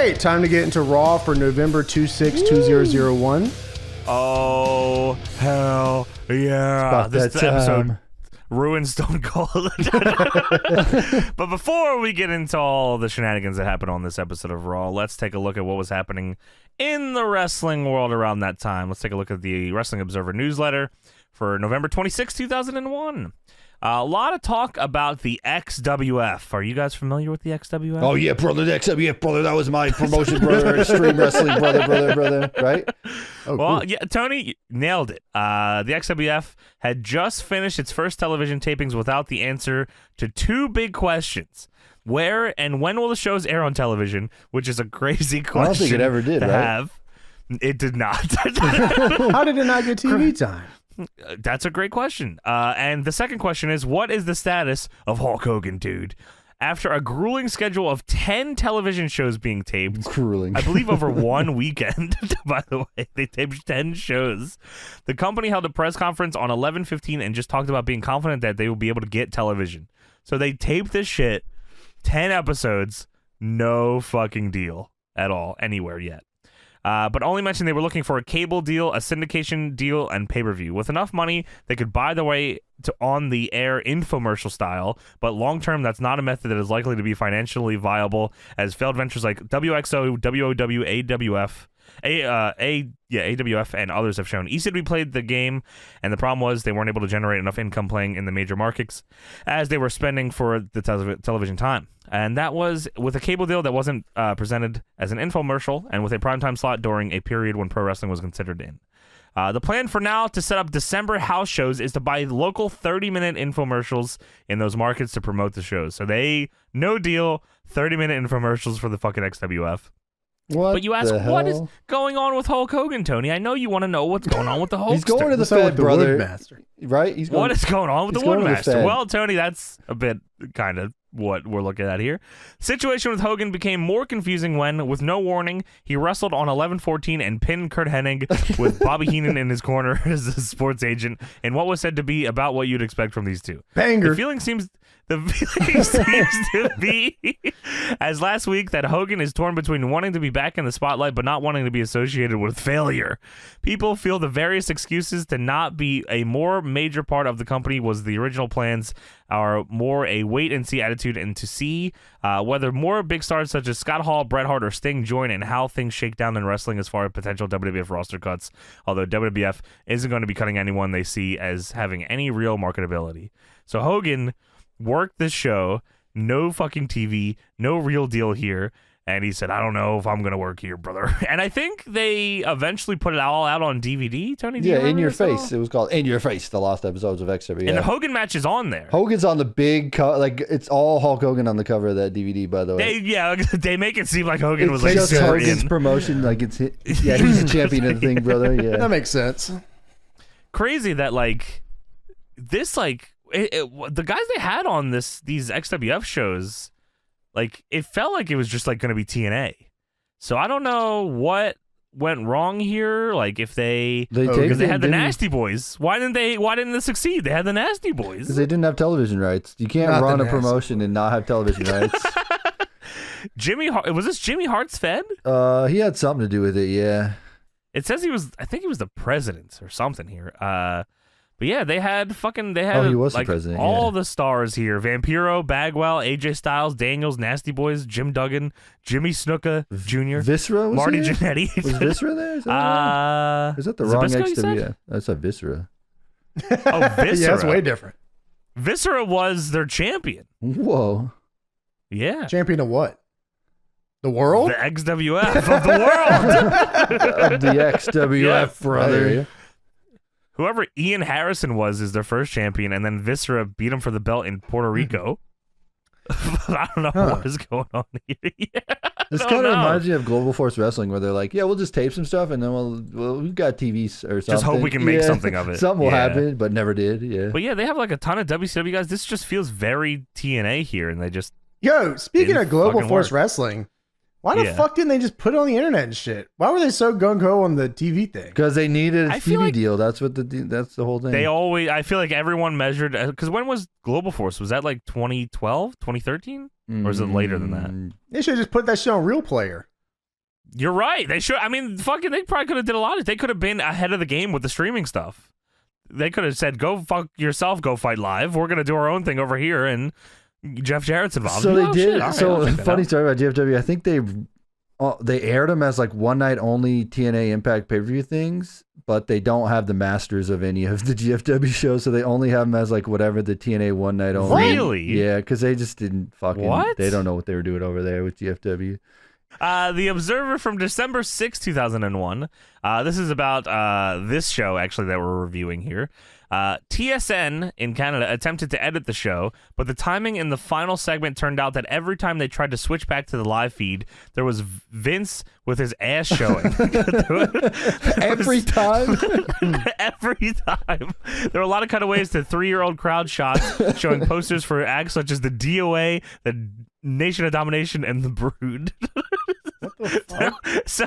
right, time to get into Raw for November 26-2001. Oh, hell yeah. This episode ruined Stone Cold. But before we get into all the shenanigans that happened on this episode of Raw, let's take a look at what was happening in the wrestling world around that time. Let's take a look at the Wrestling Observer newsletter for November 26, 2001. A lot of talk about the XWF. Are you guys familiar with the XWF? Oh, yeah, brother, the XWF, brother. That was my promotion, brother. Extreme Wrestling, brother, right? Oh, well, cool. Yeah, Tony nailed it. The XWF had just finished its first television tapings without the answer to two big questions. Where and when will the shows air on television? Which is a crazy question. I don't think it ever did, to right? have. It did not. How did it not get TV time? That's a great question. And the second question is, what is the status of Hulk Hogan, dude? After a grueling schedule of 10 television shows being taped, grueling, I believe over one weekend, by the way, they taped 10 shows. The company held a press conference on 11/15 and just talked about being confident that they will be able to get television. So they taped this shit, 10 episodes, no fucking deal at all, anywhere yet. But only mentioned they were looking for a cable deal, a syndication deal, and pay-per-view. With enough money, they could buy their way to on-the-air infomercial style, but long-term, that's not a method that is likely to be financially viable, as failed ventures like WXO, WOW, AWF, and others have shown. ECW played the game, and the problem was they weren't able to generate enough income playing in the major markets as they were spending for the television time. And that was with a cable deal that wasn't presented as an infomercial and with a primetime slot during a period when pro wrestling was considered in. The plan for now to set up December house shows is to buy local 30-minute infomercials in those markets to promote the shows. So no deal, 30-minute infomercials for the fucking XWF. But you ask, what is going on with Hulk Hogan, Tony? I know you want to know what's going on with the Hulkster. He's going to the Fed, brother. Woodmaster. Right? What is going on with the Woodmaster? Well, Tony, that's a bit kind of what we're looking at here. Situation with Hogan became more confusing when, with no warning, he wrestled on 11/14 and pinned Kurt Hennig with Bobby Heenan in his corner as a sports agent in what was said to be about what you'd expect from these two. Banger. The feeling seems to be, as last week, that Hogan is torn between wanting to be back in the spotlight but not wanting to be associated with failure. People feel the various excuses to not be a more major part of the company was the original plans are more a wait-and-see attitude and to see whether more big stars such as Scott Hall, Bret Hart, or Sting join and how things shake down in wrestling as far as potential WWF roster cuts, although WWF isn't going to be cutting anyone they see as having any real marketability. So Hogan worked this show, no fucking TV, no real deal here, and he said, I don't know if I'm going to work here, brother. And I think they eventually put it all out on DVD, Tony? Yeah, In Your Face. It was called In Your Face, the last episodes of XWF. And the Hogan match is on there. Hogan's on the big cover. Like, it's all Hulk Hogan on the cover of that DVD, by the way. They make it seem like Hogan was like just Hogan's promotion. Like, he's the champion of the thing, brother. Yeah. That makes sense. Crazy that, like, this, like, the guys they had on these XWF shows, like, it felt like it was just like going to be TNA. So I don't know what went wrong here. Like, if because they had the Nasty Boys. Why didn't they succeed? They had the Nasty Boys because they didn't have television rights. You can't run a promotion and not have television rights. Was this Jimmy Hart's Fed? He had something to do with it. Yeah. It says I think he was the president or something here. But yeah, they had he was like the president, all the stars here: Vampiro, Bagwell, AJ Styles, Daniels, Nasty Boys, Jim Duggan, Jimmy Snuka Jr., Viscera, Marty Jannetty. Was Viscera there? Is that the wrong XWF? That's a Viscera. Oh, Viscera. Yeah, that's way different. Viscera was their champion. Whoa. Yeah. Champion of what? The world? The XWF of the world. Of the XWF, brother. Whoever Ian Harrison was is their first champion, and then Viscera beat him for the belt in Puerto Rico. I don't know what is going on here. This kind of reminds me of Global Force Wrestling, where they're like, "Yeah, we'll just tape some stuff, and then we've got TVs or something. Just hope we can make something of it. Something will happen, but never did." Yeah. But yeah, they have like a ton of WCW guys. This just feels very TNA here, and they just speaking of Global Force Wrestling. Why the fuck didn't they just put it on the internet and shit? Why were they so gung-ho on the TV thing? Because they needed a TV deal. That's the whole thing. I feel like everyone measured, because when was Global Force? Was that like 2012, 2013? Or is it later than that? They should have just put that shit on Real Player. You're right. They should. I mean, fucking, they probably could have did a lot. They could have been ahead of the game with the streaming stuff. They could have said, "Go fuck yourself. Go fight live. We're gonna do our own thing over here." And Jeff Jarrett's involved. So they did. Right, so funny story about GFW. I think they aired them as like one night only TNA Impact pay-per-view things, but they don't have the masters of any of the GFW shows, so they only have them as like whatever the TNA one night only. Really? Yeah, because they just didn't fucking. What? They don't know what they were doing over there with GFW. The Observer from December 6, 2001. This is about this show, actually, that we're reviewing here. TSN in Canada attempted to edit the show, but the timing in the final segment turned out that every time they tried to switch back to the live feed, there was Vince with his ass showing. Every time? Every time. There were a lot of cutaways to 3-year-old crowd shots showing posters for acts such as the DOA, the Nation of Domination, and the Brood. What the fuck? So,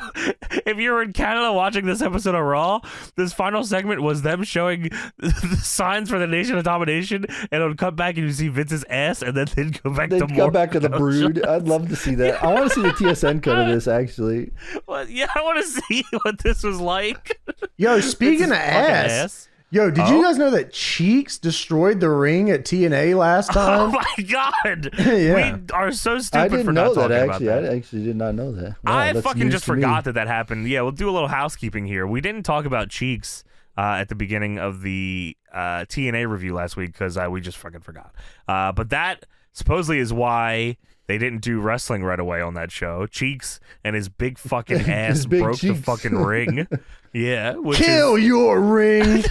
if you were in Canada watching this episode of Raw, this final segment was them showing the signs for the Nation of Domination, and it would cut back and you see Vince's ass, and then they'd go back to more. Go back to the Brood. I'd love to see that. I want to see the TSN cut of this, actually. Well, yeah, I want to see what this was like. Yo, speaking of ass. Yo, did you guys know that Cheeks destroyed the ring at TNA last time? Oh my god! Yeah. We are so stupid I didn't for know not that, talking actually. about that. I actually did not know that. Wow, I that's fucking news just to me. forgot that happened. Yeah, we'll do a little housekeeping here. We didn't talk about Cheeks at the beginning of the TNA review last week because we just fucking forgot. But that supposedly is why they didn't do wrestling right away on that show. Cheeks and his big fucking ass big broke cheeks. the fucking ring. Yeah. Kill your ring.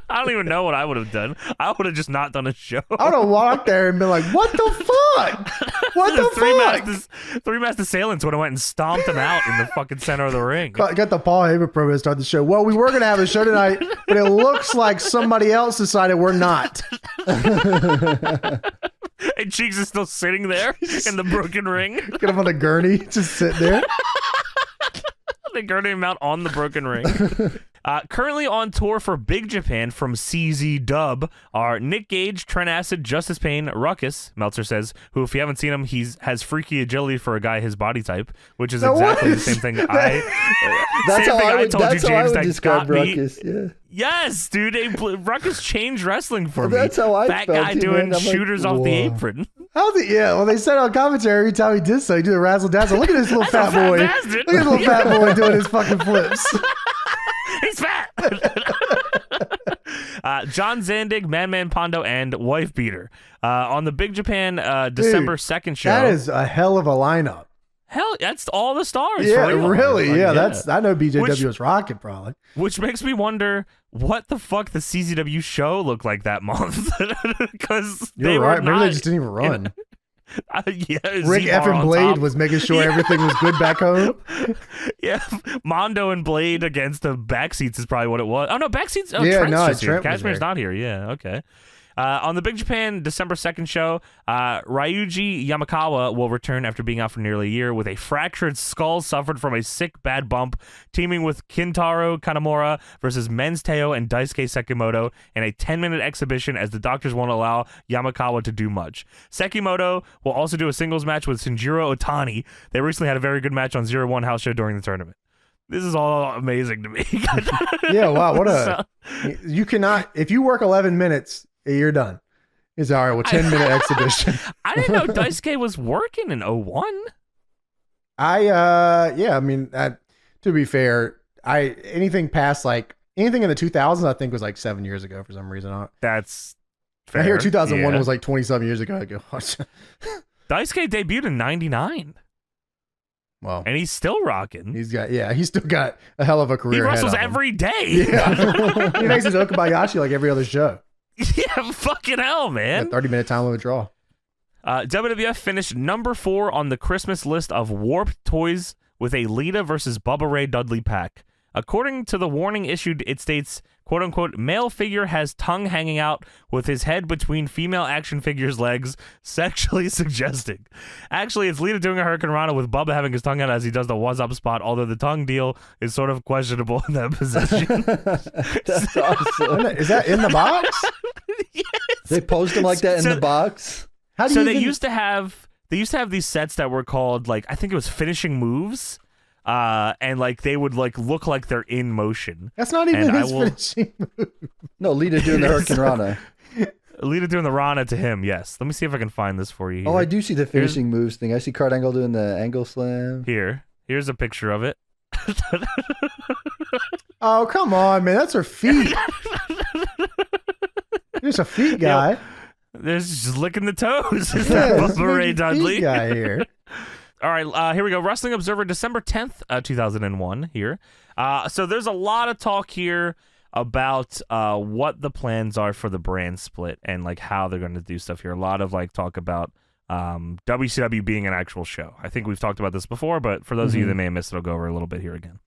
I don't even know what I would have done. I would have just not done a show. I would have walked there and been like, what the fuck? What the fuck? Three masked assailants would have went and stomped him out in the fucking center of the ring. Got the Paul Heyman promo to start the show. Well, we were going to have a show tonight, but it looks like somebody else decided we're not. And Cheeks is still sitting there in the broken ring. Get him on the gurney, just sitting there. They gurney him out on the broken ring. Currently on tour for Big Japan from CZ Dub are Nick Gage, Trent Acid, Justice Payne, Ruckus, Meltzer says, who, if you haven't seen him, has freaky agility for a guy his body type, which is exactly the same thing I told you, James, that got Ruckus, me. yeah. Yes, dude. Ruckus changed wrestling for me. That's how I Fat felt guy too, doing man. shooters off the apron. Well, they said on commentary every time he did so, he do the razzle dazzle. Look at this little fat fat boy. bastard. Look at this little fat boy doing his fucking flips. He's fat. John Zandig, Man Pondo, and Wife Beater. On the Big Japan December 2nd show. That is a hell of a lineup. Hell, that's all the stars. Yeah, for real. really. Like, Yeah, I know BJW was rocking probably. Which makes me wonder what the fuck the CZW show looked like that month. Because You're right. Maybe they just didn't even run. Rick effing Blade was making sure everything was good back home. Yeah, Mondo and Blade against the backseats is probably what it was. Oh no, backseats. Oh, yeah, Trent's no, just here. Trent was Cashmere's there. not here. Yeah, okay. On the Big Japan December 2nd show, Ryuji Yamakawa will return after being out for nearly a year with a fractured skull suffered from a sick bad bump, teaming with Kintaro Kanamura versus Men's Teo and Daisuke Sekimoto in a 10-minute exhibition as the doctors won't allow Yamakawa to do much. Sekimoto will also do a singles match with Shinjiro Otani. They recently had a very good match on 0-1 House Show during the tournament. This is all amazing to me. Yeah, wow, you cannot, if you work 11 minutes, you're done. It's all right. Well, 10-minute exhibition. I didn't know Daisuke was working in 01. I mean, to be fair, anything past anything in the 2000s, I think was like 7 years ago for some reason. That's fair. I hear 2001 was like 20-something years ago. I go, Daisuke debuted in 99. Well, and he's still rocking. He's still got a hell of a career. He wrestles ahead of him. every day. Yeah. He makes his Okabayashi like every other show. Yeah, fucking hell, man. 30-minute time limit draw. WWF finished number 4 on the Christmas list of warped toys with a Lita versus Bubba Ray Dudley pack. According to the warning issued, it states, quote unquote, male figure has tongue hanging out with his head between female action figure's legs, sexually suggesting. Actually, it's Lita doing a Hurricane Rana with Bubba having his tongue out as he does the what's up spot, although the tongue deal is sort of questionable in that position. That's awesome. Is that in the box? Yes. They post them like that in the box? They used to have they used to have these sets that were called, like, I think it was finishing moves. And like they would like look like they're in motion. That's not even his finishing move. No, Lita doing the Hurricane Rana. Lita doing the Rana to him, yes. Let me see if I can find this for you here. Oh, I do see the finishing moves thing. I see Kurt Angle doing the angle slam. Here's a picture of it. Oh, come on, man. That's her feet. There's a feet guy. There's just licking the toes. Is Yeah, that this Bubba Ray Dudley? feet guy here. All right, here we go. Wrestling Observer, December 10th, 2001 here. So there's a lot of talk here about what the plans are for the brand split and like how they're going to do stuff here. A lot of like talk about WCW being an actual show. I think we've talked about this before, but for those of you that may have missed it, I'll go over a little bit here again.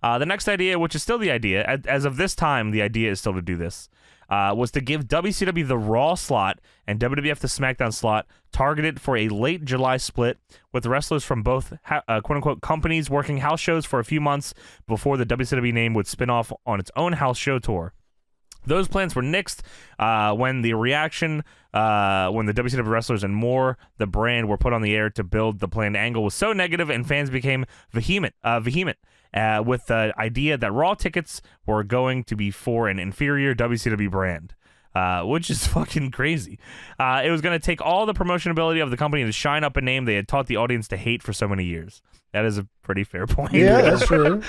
The next idea, which is still the idea, as of this time, the idea is still to do this, was to give WCW the Raw slot and WWF the SmackDown slot, targeted for a late July split, with wrestlers from both quote-unquote companies working house shows for a few months before the WCW name would spin off on its own house show tour. Those plans were nixed when the reaction, when the WCW wrestlers and more, the brand, were put on the air to build the planned angle was so negative, and fans became vehement with the idea that Raw tickets were going to be for an inferior WCW brand. Which is fucking crazy. It was going to take all the promotion ability of the company to shine up a name they had taught the audience to hate for so many years. That is a pretty fair point. Yeah, that's true.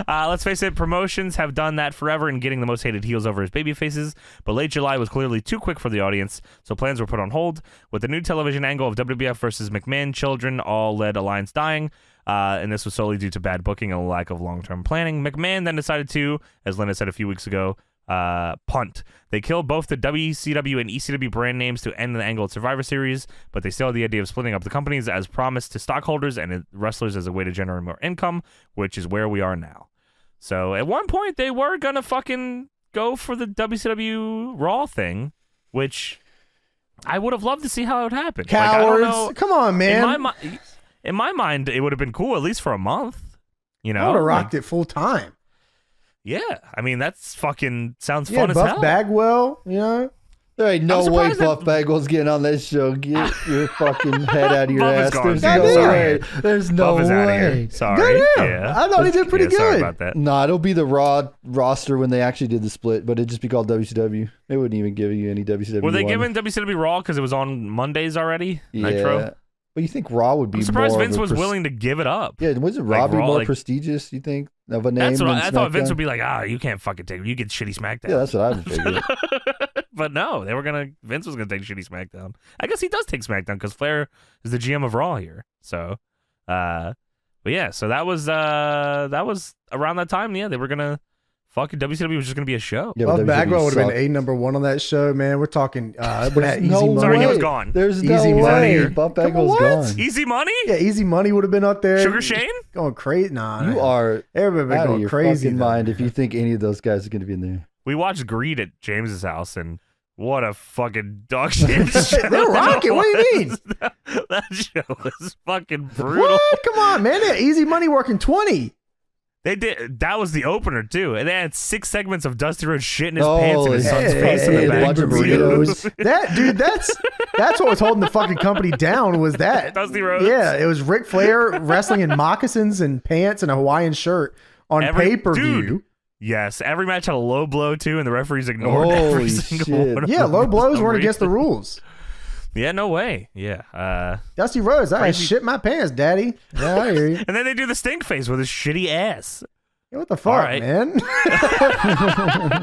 Let's face it, promotions have done that forever in getting the most hated heels over as baby faces, but late July was clearly too quick for the audience, so plans were put on hold. With the new television angle of WWF versus McMahon children all led alliance dying, and this was solely due to bad booking and a lack of long-term planning, McMahon then decided to, as Linda said a few weeks ago, punt. They killed both the WCW and ECW brand names to end the Angle at Survivor Series, but they still had the idea of splitting up the companies as promised to stockholders and wrestlers as a way to generate more income, which is where we are now. So at one point they were gonna fucking go for the WCW Raw thing, which I would have loved to see how it would happen. Cowards. Like, I don't know. Come on, man. In my mind, it would have been cool at least for a month. You know, I would have rocked it full time. Yeah, I mean that's fucking sounds Yeah, fun as Buff hell. Bagwell, you know. There ain't no way surprised Buff Bagwell's getting on this show. Get your fucking head out of your Buff is ass. gone. There's God no damn. way. There's no Buff is out of way. here. Sorry. Good him. Yeah. I thought he did pretty Yeah, sorry good. about that. Nah, it'll be the Raw roster when they actually did the split, but it'd just be called WCW. They wouldn't even give you any WCW. Were they one. giving WCW Raw because it was on Mondays already? Yeah. Nitro? But you think Raw would be I'm surprised more Vince of a was willing to give it up. Yeah, wasn't Raw Like, be Raw, more like- prestigious, you think, of a name That's what than I thought. Vince SmackDown? would be like, you can't fucking take it. You get shitty SmackDown. Yeah, that's what I would figure. But no, Vince was gonna take shitty SmackDown. I guess he does take SmackDown because Flair is the GM of Raw here. So, but yeah, so that was around that time. Yeah, they were gonna fucking WCW was just gonna be a show. Yeah, Buff but Bagwell WWE would have been sucked. #1 on that show, man. We're talking. Would have had no Easy Money. Sorry, he was way. gone. There's Easy no Money. way. Here. Buff Come on, Bagwell's what? gone. Easy Money, Yeah, Easy Money would have been up there. Sugar Shane. Going crazy. Nah, You are everybody been out of going your crazy. fucking though. mind if you think any of those guys are going to be in there. We watched Greed at James's house, and what a fucking dog shit show. They're rocking. What do you mean? That show was fucking brutal. What? Come on, man. They had Easy Money working 20. They did. That was the opener too, and they had 6 segments of Dusty Rhodes shitting his Oh, pants in his son's yeah, face in yeah, the a back. bunch of burritos. That dude, that's what was holding the fucking company down. Was that Dusty Rhodes. Yeah, it was Ric Flair wrestling in moccasins and pants and a Hawaiian shirt on pay-per-view. Dude, yes, every match had a low blow too, and the referees ignored every Holy single shit. one. Of Yeah, them low for blows some weren't against the reason. rules. Yeah, no way. Yeah. Dusty Rhodes, I Crazy. shit my pants, daddy. Yeah, I hear you. And then they do the stink face with his shitty ass. Yeah, what the fuck, All right. man?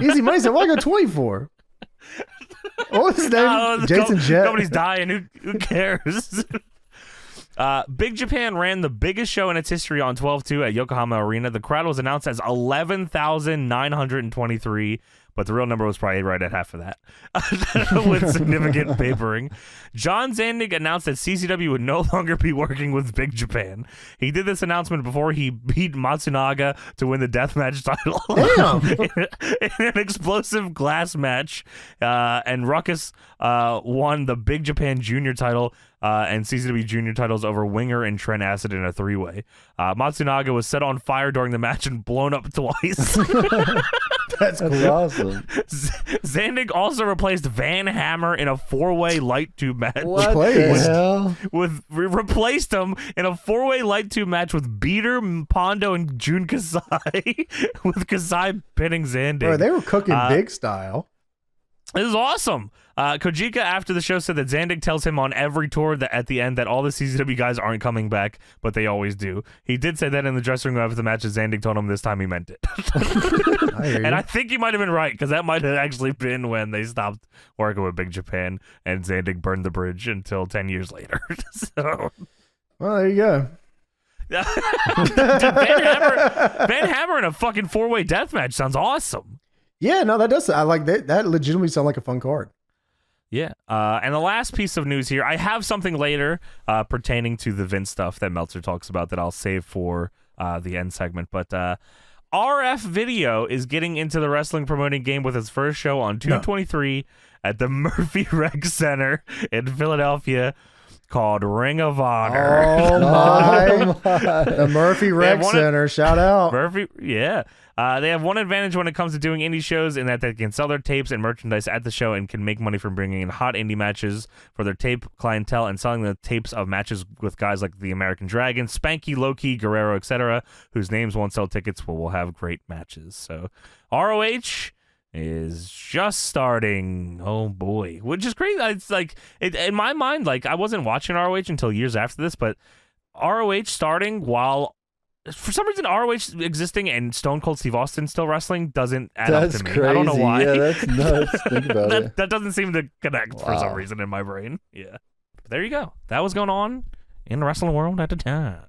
Easy Money said, what I got 20 for? What was his name? Oh, the Jason Jett. Company's dying. Who cares? Big Japan ran the biggest show in its history on 12/2 at Yokohama Arena. The crowd was announced as 11,923, but the real number was probably right at half of that, with significant papering. John Zandig announced that CCW would no longer be working with Big Japan. He did this announcement before he beat Matsunaga to win the deathmatch title. Damn. in an explosive glass match, and Ruckus won the Big Japan Junior title and CCW Junior titles over Winger and Trent Acid in a 3-way. Matsunaga was set on fire during the match and blown up twice. That's cool. awesome. Zandig also replaced Van Hammer in a 4-way light tube match. What the hell? Replaced him in a 4-way light tube match with Beater, Pondo, and Jun Kasai, with Kasai pinning Zandig. Bro, they were cooking big style. This is awesome. Kojika, after the show, said that Zandig tells him on every tour that at the end that all the CZW guys aren't coming back, but they always do. He did say that in the dressing room after the match, Zandig told him this time he meant it. I think he might have been right, because that might have actually been when they stopped working with Big Japan, and Zandig burned the bridge until 10 years later. So, well, there you go. Dude, Van Hammer in a fucking 4-way death match sounds awesome. Yeah, no, that does. I like that. That legitimately sounds like a fun card. Yeah. And the last piece of news here, I have something later pertaining to the Vince stuff that Meltzer talks about that I'll save for the end segment. But RF Video is getting into the wrestling promoting game with its first show on 2/23 at the Murphy Rec Center in Philadelphia, called Ring of Honor. Oh my! The Murphy Rec Center, shout out. Murphy, yeah. They have one advantage when it comes to doing indie shows in that they can sell their tapes and merchandise at the show and can make money from bringing in hot indie matches for their tape clientele and selling the tapes of matches with guys like the American Dragon, Spanky, Loki, Guerrero, etc., whose names won't sell tickets but will have great matches. So ROH is just starting. Oh boy, which is crazy. It's like in my mind, like I wasn't watching ROH until years after this, but ROH starting while for some reason ROH existing and Stone Cold Steve Austin still wrestling doesn't add up to me. Crazy. I don't know why. Yeah, that's nuts. Think about it. That doesn't seem to connect for some reason in my brain. Yeah, but there you go. That was going on in the wrestling world at the time.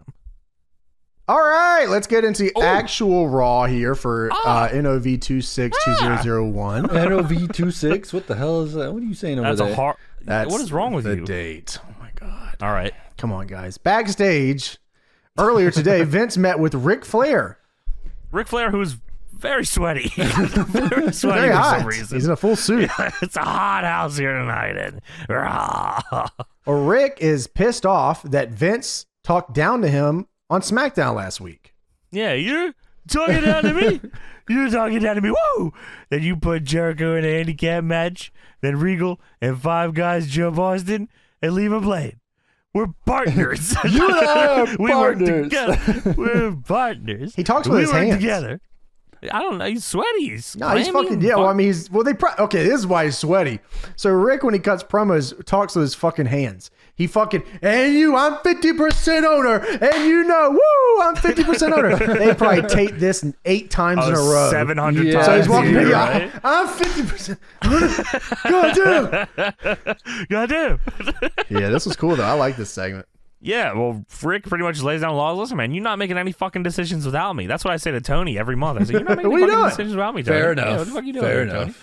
All right, let's get into actual Raw here for NOV 262001. NOV 26. What the hell is that? What are you saying over there? What is wrong with the you? Date. Oh my god. All right, come on, guys. Backstage earlier today, Vince met with Ric Flair. Ric Flair, who's very sweaty, very sweaty very for hot. some reason. He's in a full suit. Yeah, it's a hot house here tonight, and well, Rick is pissed off that Vince talked down to him on SmackDown last week. Yeah, you're talking down to me. You're talking down to me. Woo! Then you put Jericho in a handicap match. Then Regal and 5 guys jump Austin and leave him playing. We're partners. You and I are we work partners. together. We're partners. He talks with his hands. We work together. I don't know. He's sweaty. He's fucking Well, I mean, okay. This is why he's sweaty. So Rick, when he cuts promos, talks with his fucking hands. He fucking I'm 50% owner, and I'm 50% owner. They probably taped this 8 times in a row, 700 times. So he's walking. Right? I'm 50%. Goddamn. Yeah, this was cool though. I like this segment. Yeah, well, Rick pretty much lays down laws. Listen, man, you're not making any fucking decisions without me. That's what I say to Tony every month. I say, you're not making any fucking decisions without me, Tony. Fair enough. Yeah, what the fuck are you doing Fair here, enough.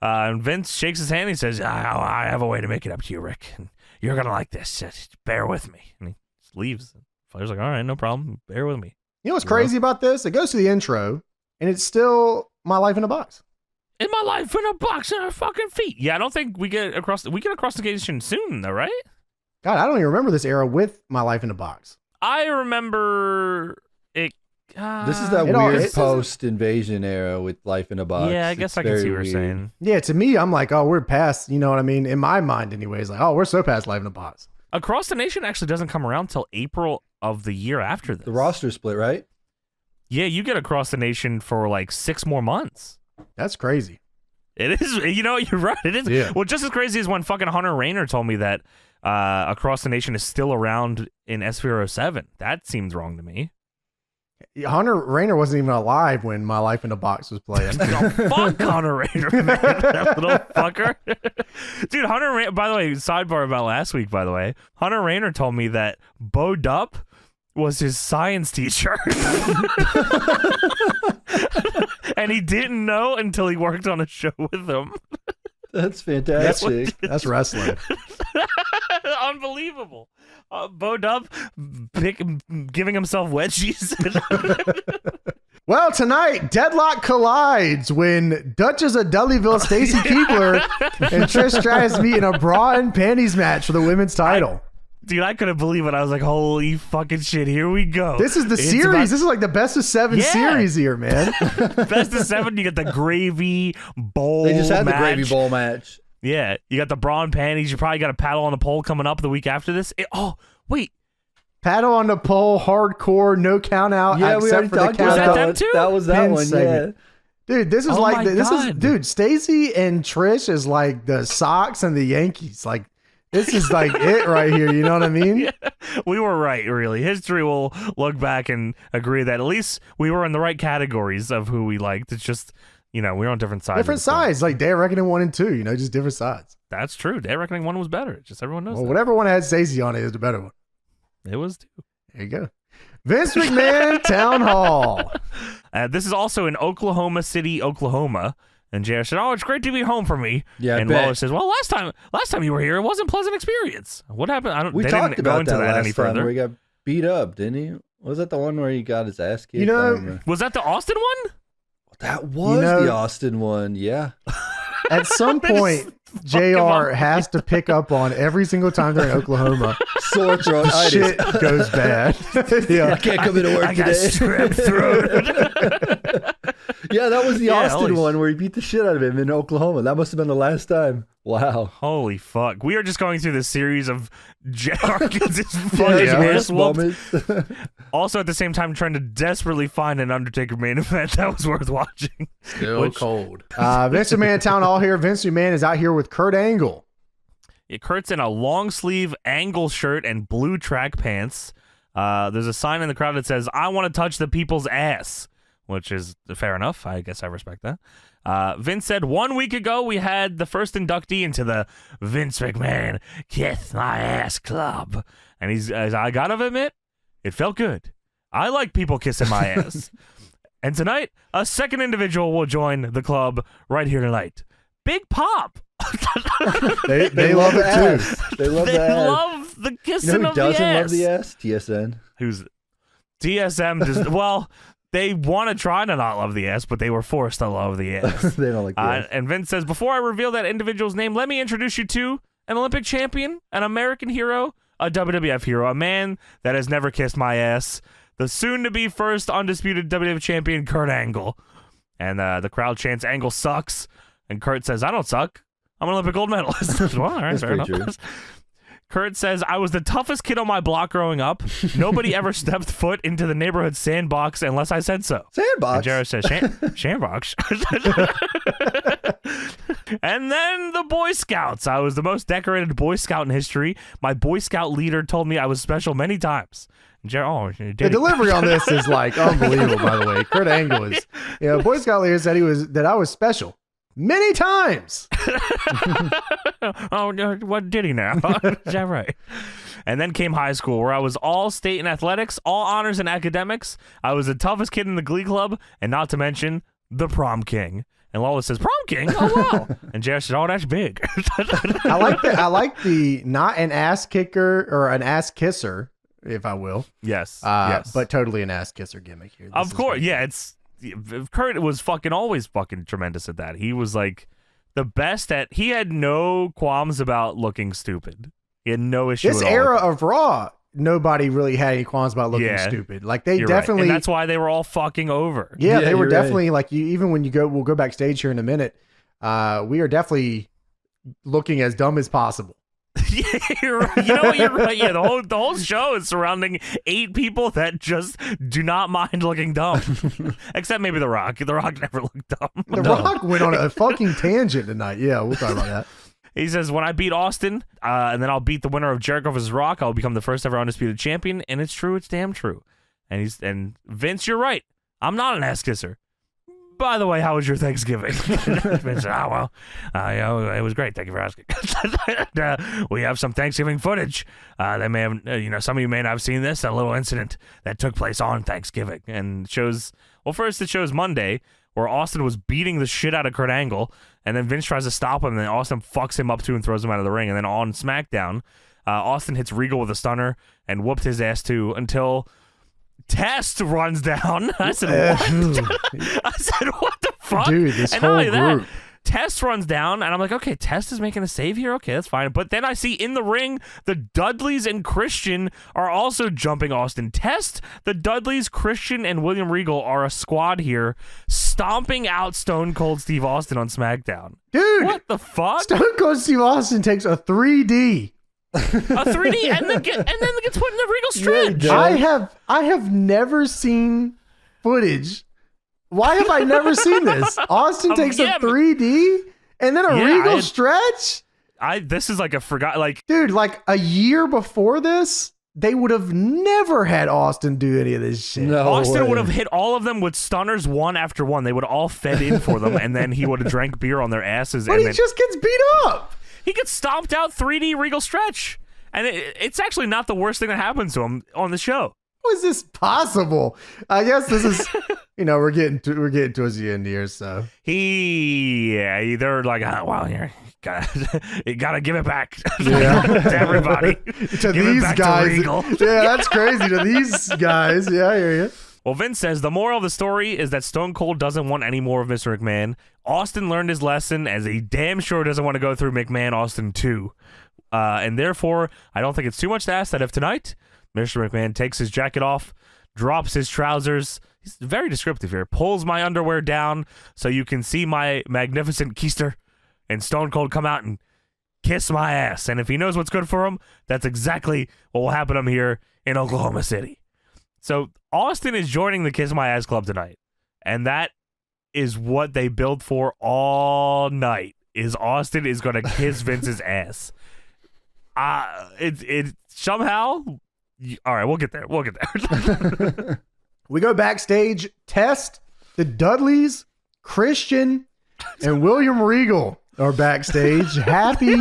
Tony? And Vince shakes his hand and he says, I have a way to make it up to you, Rick. And you're going to like this. Just bear with me. And he just leaves. Flair's like, all right, no problem. Bear with me. You know what's crazy about this? It goes to the intro, and it's still My Life in a Box. In my life in a box in our fucking feet. Yeah, I don't think we get across the station soon, though, right? God, I don't even remember this era with My Life in a Box. I remember it. This is that weird post-invasion era with Life in a Box. Yeah, I guess I can see what you're saying. Yeah, to me, I'm like, oh, we're past, you know what I mean? In my mind, anyways, like, oh, we're so past Life in a Box. Across the Nation actually doesn't come around till April of the year after this. The roster split, right? Yeah, you get Across the Nation for like 6 more months. That's crazy. It is. You know, you're right. It is. Yeah. Well, just as crazy as when fucking Hunter Rainer told me that Across the Nation is still around in S07. That seems wrong to me. Hunter Rainer wasn't even alive when My Life in a Box was playing. Oh, fuck Hunter Rainer, man. That little fucker. Dude, Hunter Rainer, by the way, sidebar about last week, by the way. Hunter Rainer told me that Bo Dupp was his science teacher. And he didn't know until he worked on a show with him. That's fantastic. That's wrestling. Unbelievable. Bo Dupp giving himself wedgies. Well, tonight, Deadlock collides when Duchess of Dudleyville, Stacy Keibler, and Trish Stratus meet in a bra and panties match for the women's title. Dude, I couldn't believe it. I was like, holy fucking shit, here we go. This is the It's series. This is like the best of 7 series here, man. Best of 7, you get the gravy bowl They just had match. the gravy bowl match. Yeah, you got the bra and panties. You probably got a paddle on the pole coming up the week after this. Wait. Paddle on the pole, hardcore, no count out. Yeah, we already talked Was about that them that. too? That was that Pin one. segment. Dude, this is Oh like my this is God. dude. Stacey and Trish is like the Sox and the Yankees. Like this is like it right here. You know what I mean? Yeah, we were right, really. History will look back and agree that at least we were in the right categories of who we liked. It's just, we're on different sides. Different sides, like Day of Reckoning 1 and 2. just different sides. That's true. Day of Reckoning 1 was better. Just everyone knows Well, that. whatever one had Stacey on it is the better one. It was too. There you go. Vince McMahon Town Hall. This is also in Oklahoma City, Oklahoma. And JR said, "Oh, it's great to be home for me." Yeah, I and bet. Wallace says, "Well, last time you were here, it wasn't a pleasant experience. What happened? We they talked didn't go about into that that any last time further. where he got beat up, didn't he? Was that the one where he got his ass kicked? You know- I don't remember. Was that the Austin one? That was the Austin one. Yeah. At some point, JR has to pick up on every single time they're in Oklahoma. Sore throat. Shit goes bad. I Yeah. can't come into work I got today. strep throat. Yeah, that was the Yeah, Austin holy one where he beat the shit out of him in Oklahoma. That must have been the last time. Wow. Holy fuck. We are just going through this series of JR gets his fucking Yeah. ass whooped. Moments. Also, at the same time, trying to desperately find an Undertaker main event that was worth watching. Still cold. Vince McMahon Town Hall here. Vince McMahon is out here with Kurt Angle. Yeah, Kurt's in a long sleeve Angle shirt and blue track pants. There's a sign in the crowd that says, "I want to touch the people's ass," which is fair enough. I guess I respect that. Vince said, 1 week ago, we had the first inductee into the Vince McMahon Kiss My Ass Club. And I gotta admit, it felt good. I like people kissing my ass. And tonight, a second individual will join the club right here tonight. Big Pop. They love it too. ass. They love They the ass. love the You kissing know who of the doesn't ass. love the ass? TSN. Who's TSM? Well, they want to try to not love the ass, but they were forced to love the ass. They don't like the ass. And Vince says, "Before I reveal that individual's name, let me introduce you to an Olympic champion, an American hero, a WWF hero, a man that has never kissed my ass, the soon-to-be first undisputed WWF champion, Kurt Angle." And the crowd chants, "Angle sucks." And Kurt says, "I don't suck. I'm an Olympic gold medalist." Well, all right, That's fair pretty enough. Kurt says, "I was the toughest kid on my block growing up. Nobody ever stepped foot into the neighborhood sandbox unless I said so." And Sandbox. Jared says, "Sandbox." And then the Boy Scouts. I was the most decorated Boy Scout in history. My Boy Scout leader told me I was special many times. And Jared, The delivery on this is like unbelievable, by the way. Kurt Angle is, Boy Scout leader said that I was special many times. Oh, no, what did he now? Is that right? And then came high school, where I was all state in athletics, all honors in academics. I was the toughest kid in the glee club, and not to mention the prom king. And Lola says, "Prom king? Oh, wow." And Jared said, "Oh, that's big." I like the not an ass kicker or an ass kisser, if I will. Yes. But totally an ass kisser gimmick here. Of course, yeah. Kurt was always fucking tremendous at that. He was like the best at. He had no qualms about looking stupid. He had no issue. This at all era with it. of Raw, nobody really had any qualms about looking Yeah. stupid. Like they You're right. definitely. And that's why they were all fucking over. Yeah, they were you're right. definitely like you. Even when we'll go backstage here in a minute. We are definitely looking as dumb as possible. Yeah, you're right. You know what? You're right. Yeah, the whole show is surrounding 8 people that just do not mind looking dumb, except maybe The Rock. The Rock never looked dumb. The Rock went on a fucking tangent tonight. Yeah, we'll talk about that. He says, "When I beat Austin, and then I'll beat the winner of Jericho vs. Rock, I'll become the first ever undisputed champion." And it's true. It's damn true. And Vince, you're right. I'm not an ass kisser. By the way, how was your Thanksgiving? Vince said, "Oh, well, it was great. Thank you for asking." We have some Thanksgiving footage. They may have, some of you may not have seen this, a little incident that took place on Thanksgiving. And first it shows Monday, where Austin was beating the shit out of Kurt Angle, and then Vince tries to stop him, and then Austin fucks him up too and throws him out of the ring. And then on SmackDown, Austin hits Regal with a stunner and whooped his ass too until Test runs down. I said, "What?" I said, "What the fuck?" Dude, this And whole not only that, group. Test runs down, and I'm like, okay, Test is making a save here. Okay, that's fine. But then I see in the ring, the Dudleys and Christian are also jumping Austin. Test, the Dudleys, Christian, and William Regal are a squad here, stomping out Stone Cold Steve Austin on SmackDown. Dude, what the fuck? Stone Cold Steve Austin takes a 3D. A 3D and then gets put in the Regal stretch. Yeah, I have never seen footage. Why have I never seen this? Austin takes a 3D and then a Regal stretch? This is like a dude, like a year before this, they would have never had Austin do any of this shit. No Austin way. would have hit all of them with stunners one after one. They would have all fed in for them, and then he would have drank beer on their asses. But and he then just gets beat up. he gets stomped out 3D Regal stretch. And it's actually not the worst thing that happens to him on the show. How is this possible? I guess this is, we're getting towards the end here, so. They're like, well, you gotta give it back Yeah. to everybody. To these guys. Yeah, that's crazy. To these guys. Yeah, I hear you. Well, Vince says the moral of the story is that Stone Cold doesn't want any more of Mr. McMahon. Austin learned his lesson, as he damn sure doesn't want to go through McMahon Austin 2. And therefore, I don't think it's too much to ask that if tonight, Mr. McMahon takes his jacket off, drops his trousers, he's very descriptive here, pulls my underwear down so you can see my magnificent keister, and Stone Cold come out and kiss my ass. And if he knows what's good for him, that's exactly what will happen to him here in Oklahoma City. So Austin is joining the Kiss My Ass Club tonight, and that is what they build for all night, is Austin is going to kiss Vince's ass. It somehow. All right, we'll get there. We go backstage. Test, the Dudleys, Christian, and William Regal are backstage, happy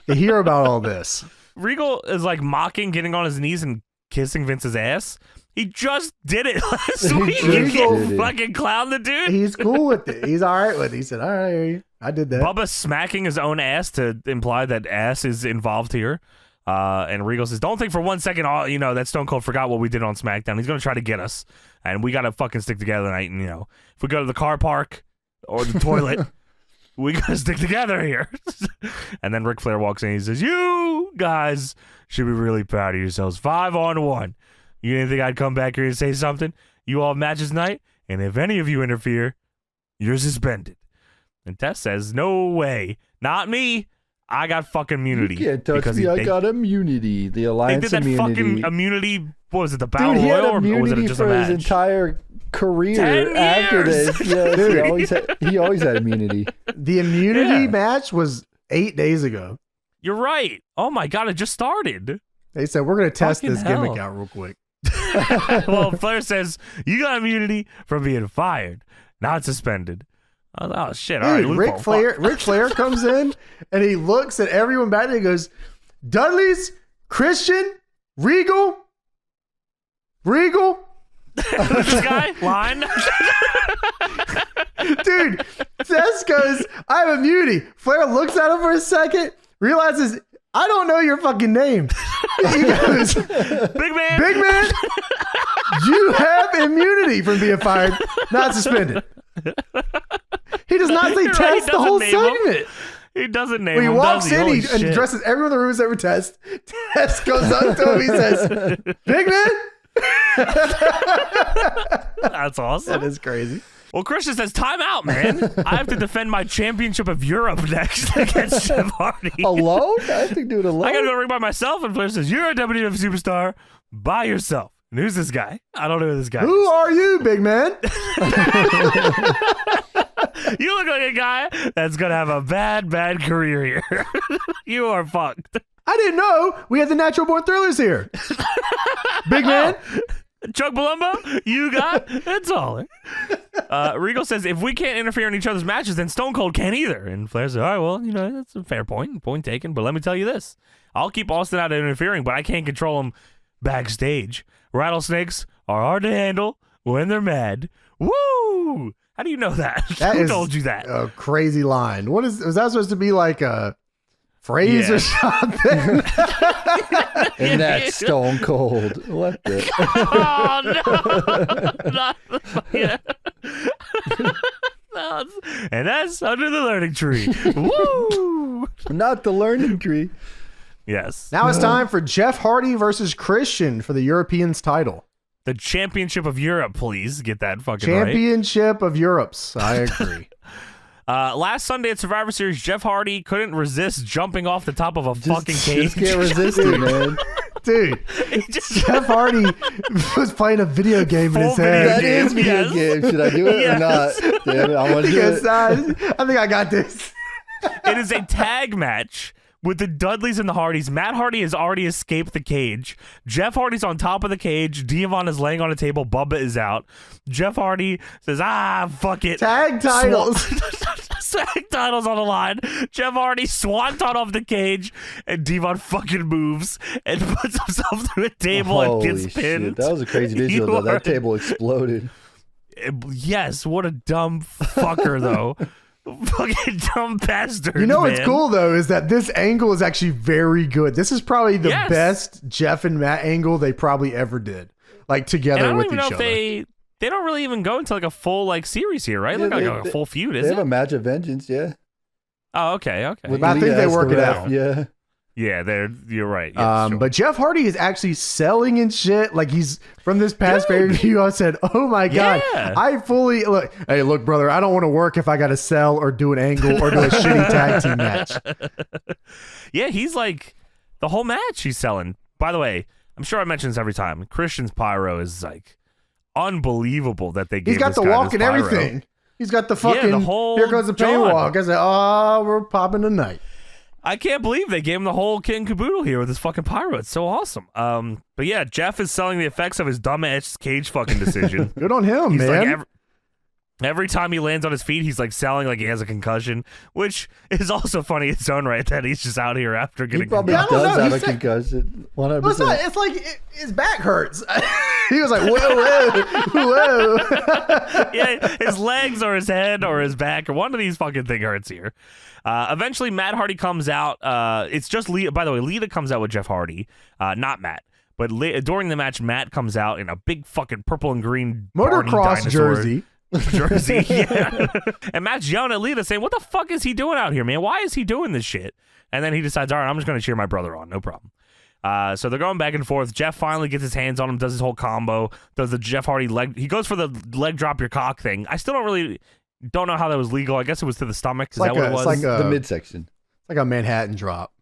to hear about all this. Regal is like mocking getting on his knees and kissing Vince's ass. He just did it last week. You can't fucking clown the dude. He's cool with it. He's all right with it. He said, all right, I did that. Bubba smacking his own ass to imply that ass is involved here. And Regal says, don't think for 1 second, that Stone Cold forgot what we did on SmackDown. He's going to try to get us. And we got to fucking stick together tonight. And, if we go to the car park or the toilet, we got to stick together here. And then Ric Flair walks in and he says, you guys should be really proud of yourselves. 5-on-1. You didn't think I'd come back here and say something? You all have matches tonight, and if any of you interfere, you're suspended. And Tess says, no way. Not me. I got fucking immunity. You can't touch me. I got immunity. The Alliance immunity. They did that immunity. fucking immunity. What was it, the Battle Dude, he had Royal, or was it just a for match? his entire career 10 after years. this. Yes, he always had immunity. The immunity match was 8 days ago. You're right. Oh my God, it just started. They said, we're going to test Fucking this hell. gimmick out real quick. Well, Flair says, you got immunity from being fired, not suspended. Oh shit. All right, Dude, Ric Flair comes in and he looks at everyone back and he goes, Dudley's, Christian, Regal. This guy, line. Dude, Tess goes, I have immunity. Flair looks at him for a second, realizes, I don't know your fucking name. He goes, Big man. You have immunity from being fired, not suspended. He does not say You're right, Test he the whole doesn't name him. segment. He doesn't name When he him, walks does he? in, Holy he shit. addresses everyone in the room as ever Test. Test goes up to him, he says, Big man. That's awesome. That is crazy. Well, Christian says, time out, man. I have to defend my championship of Europe next against Jeff Hardy. Alone? I think do it alone. I got to go ring by myself. And Flair says, you're a WWF superstar by yourself. And who's this guy? I don't know who this guy Who is. are you, big man? You look like a guy that's going to have a bad career here. You are fucked. I didn't know we had the Natural Born Thrillers here. Big man. Chuck Palumbo, you got it's all. Regal says, if we can't interfere in each other's matches, then Stone Cold can't either. And Flair says, all right, well, that's a fair point. Point taken. But let me tell you this. I'll keep Austin out of interfering, but I can't control him backstage. Rattlesnakes are hard to handle when they're mad. Woo! How do you know that? Who told you that? A crazy line. Was that supposed to be like a phrase or something? And that's Stone Cold. What the? Oh, no. Yeah. No, And that's Under the Learning Tree. Woo! Not the learning tree. Yes. Now it's time for Jeff Hardy versus Christian for the Europeans title. The Championship of Europe, please. Get that fucking right. Championship of Europe's. I agree. Last Sunday at Survivor Series, Jeff Hardy couldn't resist jumping off the top of a fucking cage. Just can't resist it, man. Dude, Jeff Hardy was playing a video game in his head. That is video game. Should I do it or not? Damn it, I want to do it. I think I got this. It is a tag match with the Dudleys and the Hardys. Matt Hardy has already escaped the cage. Jeff Hardy's on top of the cage. Devon is laying on a table. Bubba is out. Jeff Hardy says, fuck it. Tag titles. Tag titles on the line. Jeff Hardy swanton off the cage, and Devon fucking moves and puts himself through a table and gets pinned. Shit. That was a crazy visual, though. That table exploded. Yes, what a dumb fucker, though. Fucking dumb bastard. You know man. what's cool though is that this angle is actually very good. This is probably the best Jeff and Matt angle they probably ever did, like together with each other. They don't really even go into like a full like series here, right? Yeah, like a full feud, is They it? have a match of vengeance, yeah. Oh, okay. I think they work it out. Yeah. Yeah, you're right. Yeah, sure. But Jeff Hardy is actually selling and shit. Like he's from this past pay-per-view. I said, "Oh my god, I fully look." Hey, look, brother, I don't want to work if I got to sell or do an angle or do a shitty tag team match. Yeah, he's like the whole match he's selling. By the way, I'm sure I mention this every time. Christian's pyro is like unbelievable that they gave. He's got this the guy walk this and pyro. everything. He's got the fucking. the whole here goes the pain John. walk. I said, "Oh, we're popping tonight." I can't believe they gave him the whole kit and caboodle here with his fucking pyro. It's so awesome. But yeah, Jeff is selling the effects of his dumbass cage fucking decision. Good on him, He's man. like every time he lands on his feet, he's like selling like he has a concussion, which is also funny in its own right that he's just out here after He getting probably concussion. does know. have He a said- concussion. 100%. Well, it's like his back hurts. He was like, whoa. Yeah, his legs or his head or his back or one of these fucking thing hurts here. Eventually, Matt Hardy comes out. It's just Lita. By the way, Lita comes out with Jeff Hardy, not Matt. But during the match, Matt comes out in a big fucking purple and green Barney Motocross dinosaur jersey. yeah. And Matt's yelling at Lita saying, "What the fuck is he doing out here, man? Why is he doing this shit?" And then he decides, all right, I'm just going to cheer my brother on. No problem. So they're going back and forth. Jeff finally gets his hands on him, does his whole combo, does the Jeff Hardy leg. He goes for the leg drop your cock thing. I still don't know how that was legal. I guess it was to the stomach. Is that what it was? It's like the midsection. like a Manhattan drop.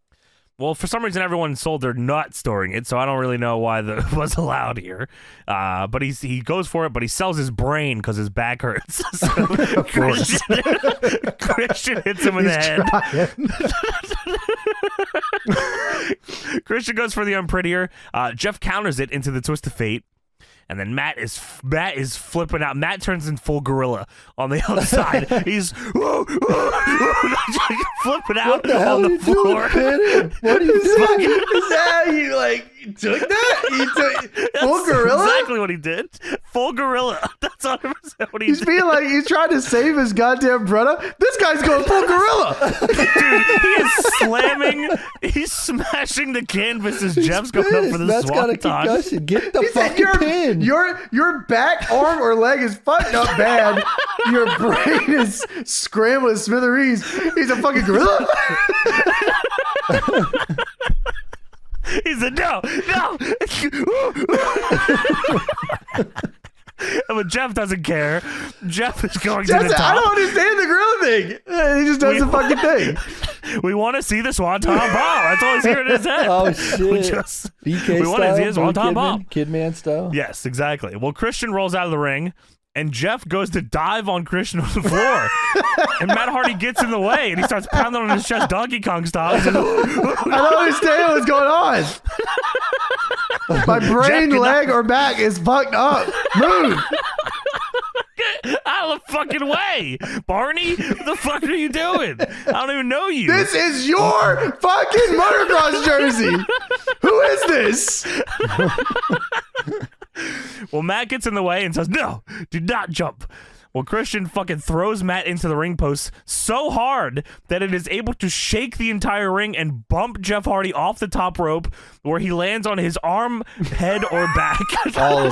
Well, for some reason, everyone sold their nut storing it, so I don't really know why that was allowed here. But he goes for it, but he sells his brain because his back hurts. So Of course. Christian hits him in the head. Christian goes for the unprettier. Jeff counters it into the twist of fate. And then Matt is flipping out. Matt turns in full gorilla on the outside. He's flipping out on the floor. What are you doing? Is that how you like took that? You took full That's gorilla? exactly what he did. Full gorilla. That's 100% what he He's did. being like he's trying to save his goddamn brother. This guy's going full gorilla. Dude, he is slamming. He's smashing the canvas as Jeff's going up for the That's got a swanton. concussion. Get the He said fucking pin. your back, arm, or leg is fucked up bad. Your brain is scrambled to smithereens. He's a fucking gorilla. He said, no. But Jeff doesn't care. Jeff is going to the I don't top. understand the gorilla thing. He just does the fucking thing. We want to see the swanton bomb. That's all he's hearing in his head. Oh We shit! just- BK we wanted to style, see his one-time bomb. Kidman style. Yes, exactly. Well, Christian rolls out of the ring, and Jeff goes to dive on Christian on the floor. And Matt Hardy gets in the way, and he starts pounding on his chest Donkey Kong style. He says, I don't understand what's going on. My brain, Jeff, leg, or back is fucked up. Move. "Get out of the fucking way, Barney! What the fuck are you doing? I don't even know you." This is your fucking motocross jersey. Who is this? Well, Matt gets in the way and says, "No, do not jump." Well, Christian fucking throws Matt into the ring post so hard that it is able to shake the entire ring and bump Jeff Hardy off the top rope, where he lands on his arm, head, or back. All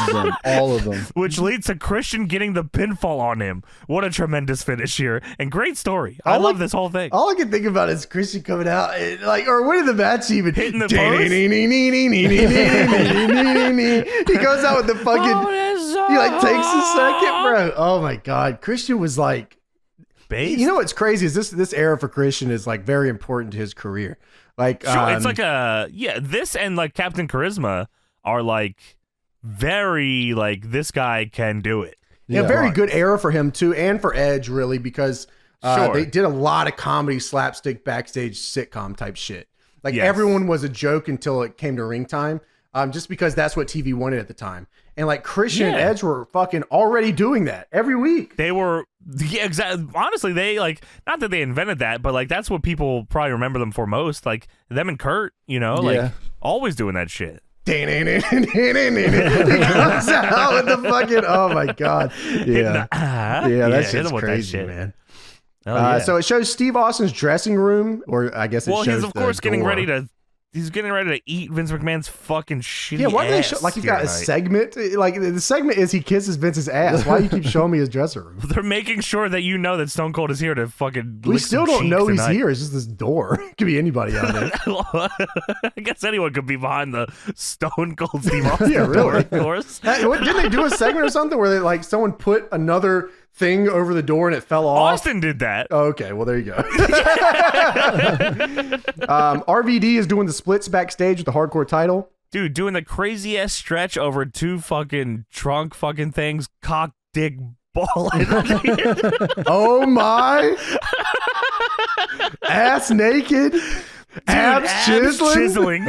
of them. Which leads to Christian getting the pinfall on him. What a tremendous finish here. And great story. I love this whole thing. All I can think about is Christian coming out, and, like, or winning the match even. Hitting the post. He goes out with the fucking... He like takes a second, bro. Oh my god, Christian was like, Based? You know what's crazy is this era for Christian is like very important to his career. Like, sure, it's like this and like Captain Charisma are like very like this guy can do it. Yeah, very good era for him too, and for Edge really because they did a lot of comedy, slapstick, backstage sitcom type shit. Like everyone was a joke until it came to ring time. Just because that's what TV wanted at the time. And like Christian and Edge were fucking already doing that every week. They were, exactly. Honestly, they like, not that they invented that, but like that's what people probably remember them for most. Like them and Kurt, you know, like always doing that shit. He comes out with the fucking, oh my god. Yeah. That shit's crazy, man. So it shows Steve Austin's dressing room, or I guess it shows he's of course getting ready to eat Vince McMahon's fucking shitty Yeah, why do they show, ass like he's got a segment? Like the segment is he kisses Vince's ass. Why do you keep showing me his dressing room? They're making sure that you know that Stone Cold is here to fucking We still don't know he's here. It's just this door. It could be anybody out there. I guess anyone could be behind the Stone Cold Steve Austin door, really. of course. Didn't they do a segment or something where they like someone put another thing over the door and it fell off? Austin did that. Oh, okay, well there you go. RVD is doing the splits backstage with the hardcore title. Dude, doing the crazy ass stretch over two fucking trunk fucking things, cock, dick, ball. Oh my! Ass naked. Dude, abs chiseling.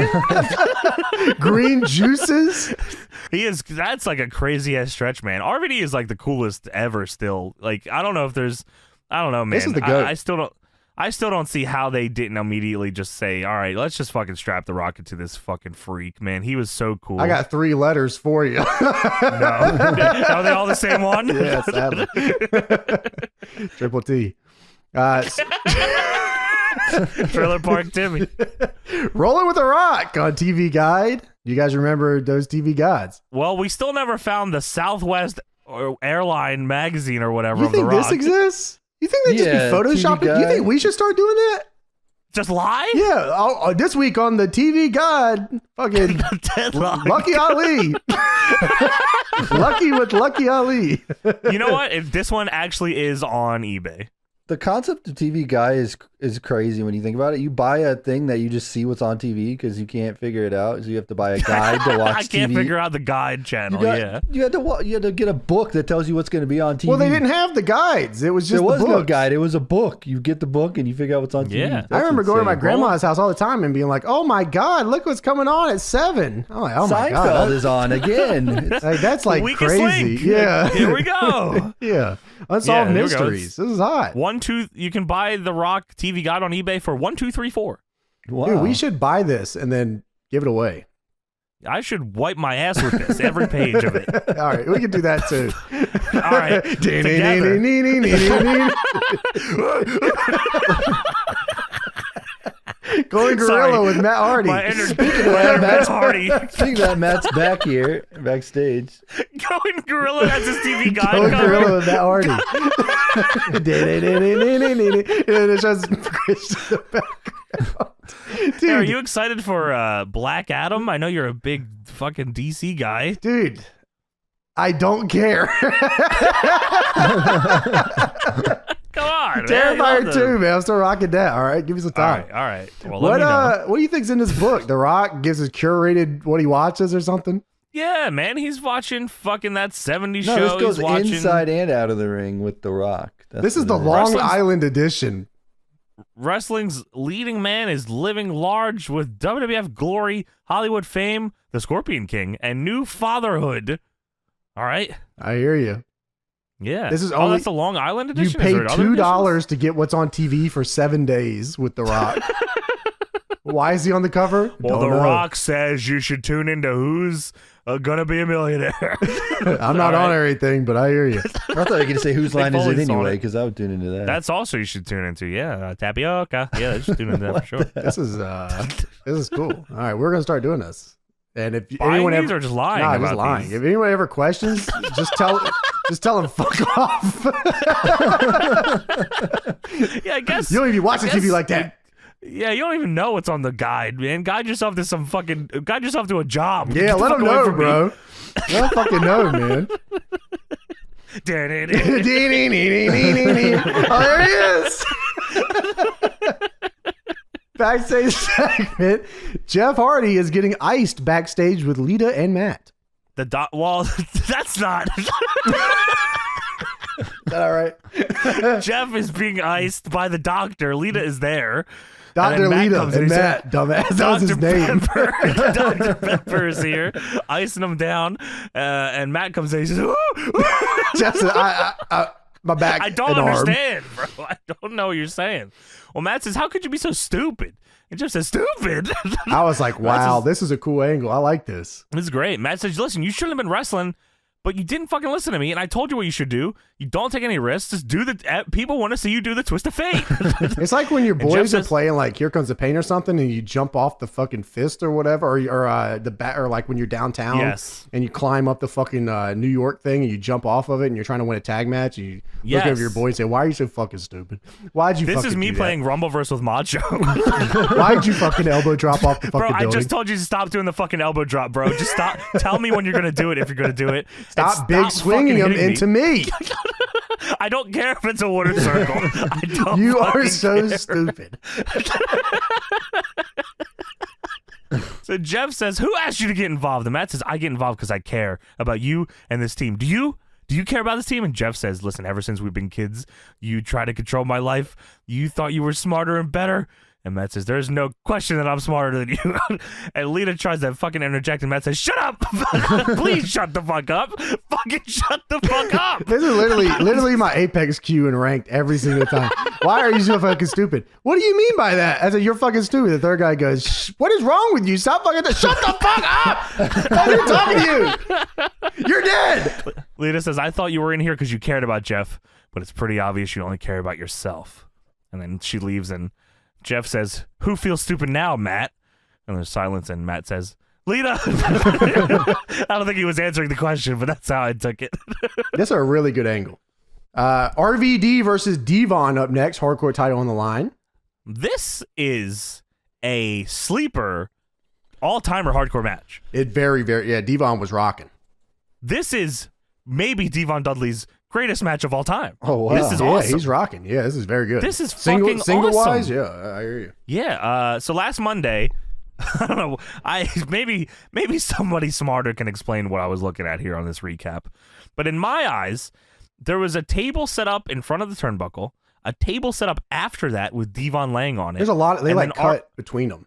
Green juices. That's like a crazy ass stretch, man. RVD is like the coolest ever still. Like, I don't know, man. This is the GOAT. I still don't see how they didn't immediately just say, all right, let's just fucking strap the Rocket to this fucking freak, man. He was so cool. I got 3 letters for you. No. Are they all the same one? Yeah, sadly. Triple T. Trailer Park Timmy. Rolling with the Rock on TV Guide. You guys remember those TV guides? Well, we still never found the Southwest Airline magazine or whatever you of the think Rock. This exists? You think they just be photoshopping? You think we should start doing that? Just lie? Yeah. This week on the TV Guide, fucking DEADLOCK. Lucky Ali. Lucky with Lucky Ali. You know what? If this one actually is on eBay. The concept of TV Guide is crazy when you think about it. You buy a thing that you just see what's on TV because you can't figure it out, so you have to buy a guide to watch TV. I can't figure out the guide channel. You had to get a book that tells you what's going to be on TV. Well, they didn't have the guides. It was just there was the no guide. It was a book. You get the book and you figure out what's on TV. Yeah, I remember going to my grandma's house all the time and being like, "Oh my god, look what's coming on at 7." I'm like, "Oh my god, Seinfeld is on again." Like, that's like Weakest crazy. link. Yeah, Here we go. Yeah, unsolved there we go. mysteries. This is hot. You can buy the Rock TV Guide on eBay for 1, 2, 3, 4. Wow. Dude, we should buy this and then give it away. I should wipe my ass with this, every page of it. All right, we can do that too. All right, together. Going gorilla with Matt Hardy. Speaking of Matt Hardy. Speaking of that, Matt's back here, backstage. Going gorilla, that's his TV Guide Going cover. gorilla with Matt Hardy. And it shows Christian in the background. Dude, Hey, are you excited for Black Adam? I know you're a big fucking DC guy. Dude, I don't care. Come on, Terrifier 2, man. I'm still rocking that. All right, give me some time. All right. Well, let me know. What do you think's in this book? The Rock gives us curated what he watches or something? Yeah, man, he's watching fucking that 70s No, show. this goes He's watching inside and out of the ring with The Rock. This is the Long Island edition. Wrestling's leading man is living large with WWF glory, Hollywood fame, the Scorpion King, and new fatherhood. All right. I hear you. Yeah. This is only that's the Long Island edition. You pay Is there other editions? $2 to get what's on TV for 7 days with The Rock. Why is he on the cover? Well, Don't The know. Rock says you should tune into Who's Gonna Be a Millionaire. I'm not on anything, but I hear you. I thought you were going to say whose line is Foley's it on anyway, it. because I would tune into that. That's also you should tune into. Yeah, tapioca. Yeah, just tune into that for sure. This is cool. All right, we're gonna start doing this. And if Buying anyone these ever or just lying nah, about just lying. these? If anyone ever questions, just tell them fuck off. Yeah, I guess. You don't even be watching guess- TV like that. Yeah, you don't even know what's on the guide, man. Guide yourself to a job. Yeah, Get the let fuck them away know, from me. bro. Let them fucking know, man. Oh, there he is. Backstage segment. Jeff Hardy is getting iced backstage with Lita and Matt. Well, that's not. Is that all right? Jeff is being iced by the doctor. Lita is there. Dr. And then Matt Lita comes and in, he Matt, dumbass. That was his Dr. name. Pepper. Dr. Pepper is here, icing him down, and Matt comes in. He says, "Ooh, ooh." Jeff said, my back. I don't and arm. understand, bro. I don't know what you're saying. Well, Matt says, how could you be so stupid? And Jeff says, stupid? I was like, wow, Matt this is a cool angle. I like this. This is great. Matt says, listen, you shouldn't have been wrestling, but you didn't fucking listen to me, and I told you what you should do. You don't take any risks. Just do people want to see you do the twist of fate. It's like when your Jeff boys are says- playing like Here Comes the Pain or something, and you jump off the fucking fist or whatever, or the bat, or like when you're downtown, Yes. and you climb up the fucking New York thing, and you jump off of it, and you're trying to win a tag match, and you look Yes. over your boy and say, "Why are you so fucking stupid? Why'd you?" This fucking is me do playing Rumbleverse with Macho. that? Why'd you fucking elbow drop off the Bro, fucking I building? just told you to stop doing the fucking elbow drop, bro. Just stop. Tell me when you're going to do it if you're going to do it. And Stop big swinging fucking them hitting me. into me. I don't care if it's a water circle. I don't You are fucking so care. stupid. So Jeff says, who asked you to get involved? And Matt says, I get involved because I care about you and this team. Do you care about this team? And Jeff says, listen, ever since we've been kids, you try to control my life. You thought you were smarter and better. And Matt says, there's no question that I'm smarter than you. And Lita tries to fucking interject, and Matt says, shut up. Please shut the fuck up. Fucking shut the fuck up. This is literally my Apex Q and ranked every single time. Why are you so fucking stupid? What do you mean by that? I said, you're fucking stupid. The third guy goes, what is wrong with you? Stop fucking, shut the fuck up. I'm talking to you. You're dead. Lita says, I thought you were in here because you cared about Jeff, but it's pretty obvious you only care about yourself. And then she leaves, and Jeff says, who feels stupid now, Matt? And there's silence, and Matt says, Lita. I don't think he was answering the question, but that's how I took it. That's a really good angle. RVD versus Devon up next. Hardcore title on the line. This is a sleeper all-timer hardcore match. It very, yeah, Devon was rocking. This is maybe Devon Dudley's greatest match of all time. Oh, wow. This is Yeah, awesome. he's rocking. Yeah, this is very good. This is single fucking wise. awesome. Yeah, I hear you. Yeah. So last Monday, I don't know. Maybe somebody smarter can explain what I was looking at here on this recap. But in my eyes, there was a table set up in front of the turnbuckle, a table set up after that with Devon laying on it. There's a lot. They and like then cut between them.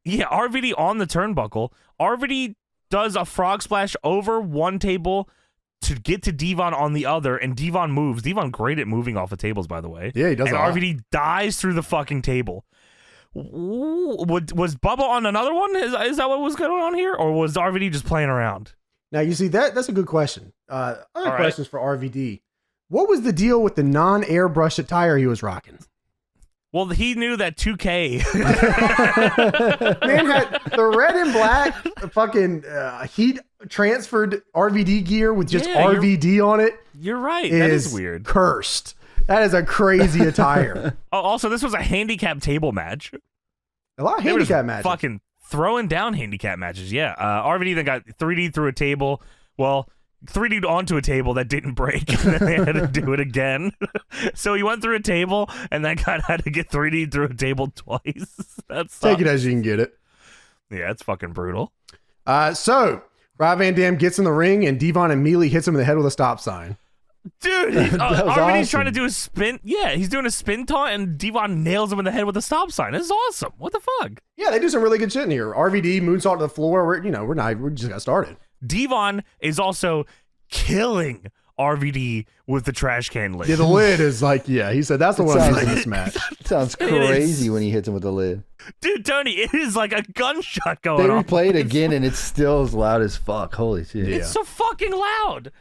Yeah, RVD on the turnbuckle. RVD does a frog splash over one table to get to Devon on the other, and Devon moves. Devon great at moving off of tables, by the way. Yeah, he does. And a lot. RVD dies through the fucking table. Was Bubba on another one? Is that what was going on here? Or was RVD just playing around? Now you see that's a good question. Other right. questions for RVD. What was the deal with the non-airbrush attire he was rocking? Well, he knew that 2K. Man had the red and black fucking heat transferred RVD gear with just Yeah, RVD on it. You're right. That is weird. Cursed. That is a crazy attire. Oh, also, this was a handicap table match. A lot of They were just handicap matches. Fucking throwing down handicap matches. Yeah. RVD then got 3D through a table. Well, 3D'd onto a table that didn't break, and then they had to do it again. So he went through a table, and that guy had to get 3D through a table twice. That's Take it as you can get it. Yeah, it's fucking brutal. So Rob Van Dam gets in the ring, and Devon immediately hits him in the head with a stop sign. Dude, That was RVD's awesome. trying to do a spin. Yeah, he's doing a spin taunt, and Devon nails him in the head with a stop sign. This is awesome. What the fuck? Yeah, they do some really good shit in here. RVD moonsault to the floor. We just got started. Devon is also killing RVD with the trash can lid. Yeah, the lid is like, he said that's the one that's in this match. Sounds crazy when he hits him with the lid. Dude, Tony, it is like a gunshot going They on. replay it again, and it's still as loud as fuck. Holy shit. It's so fucking loud.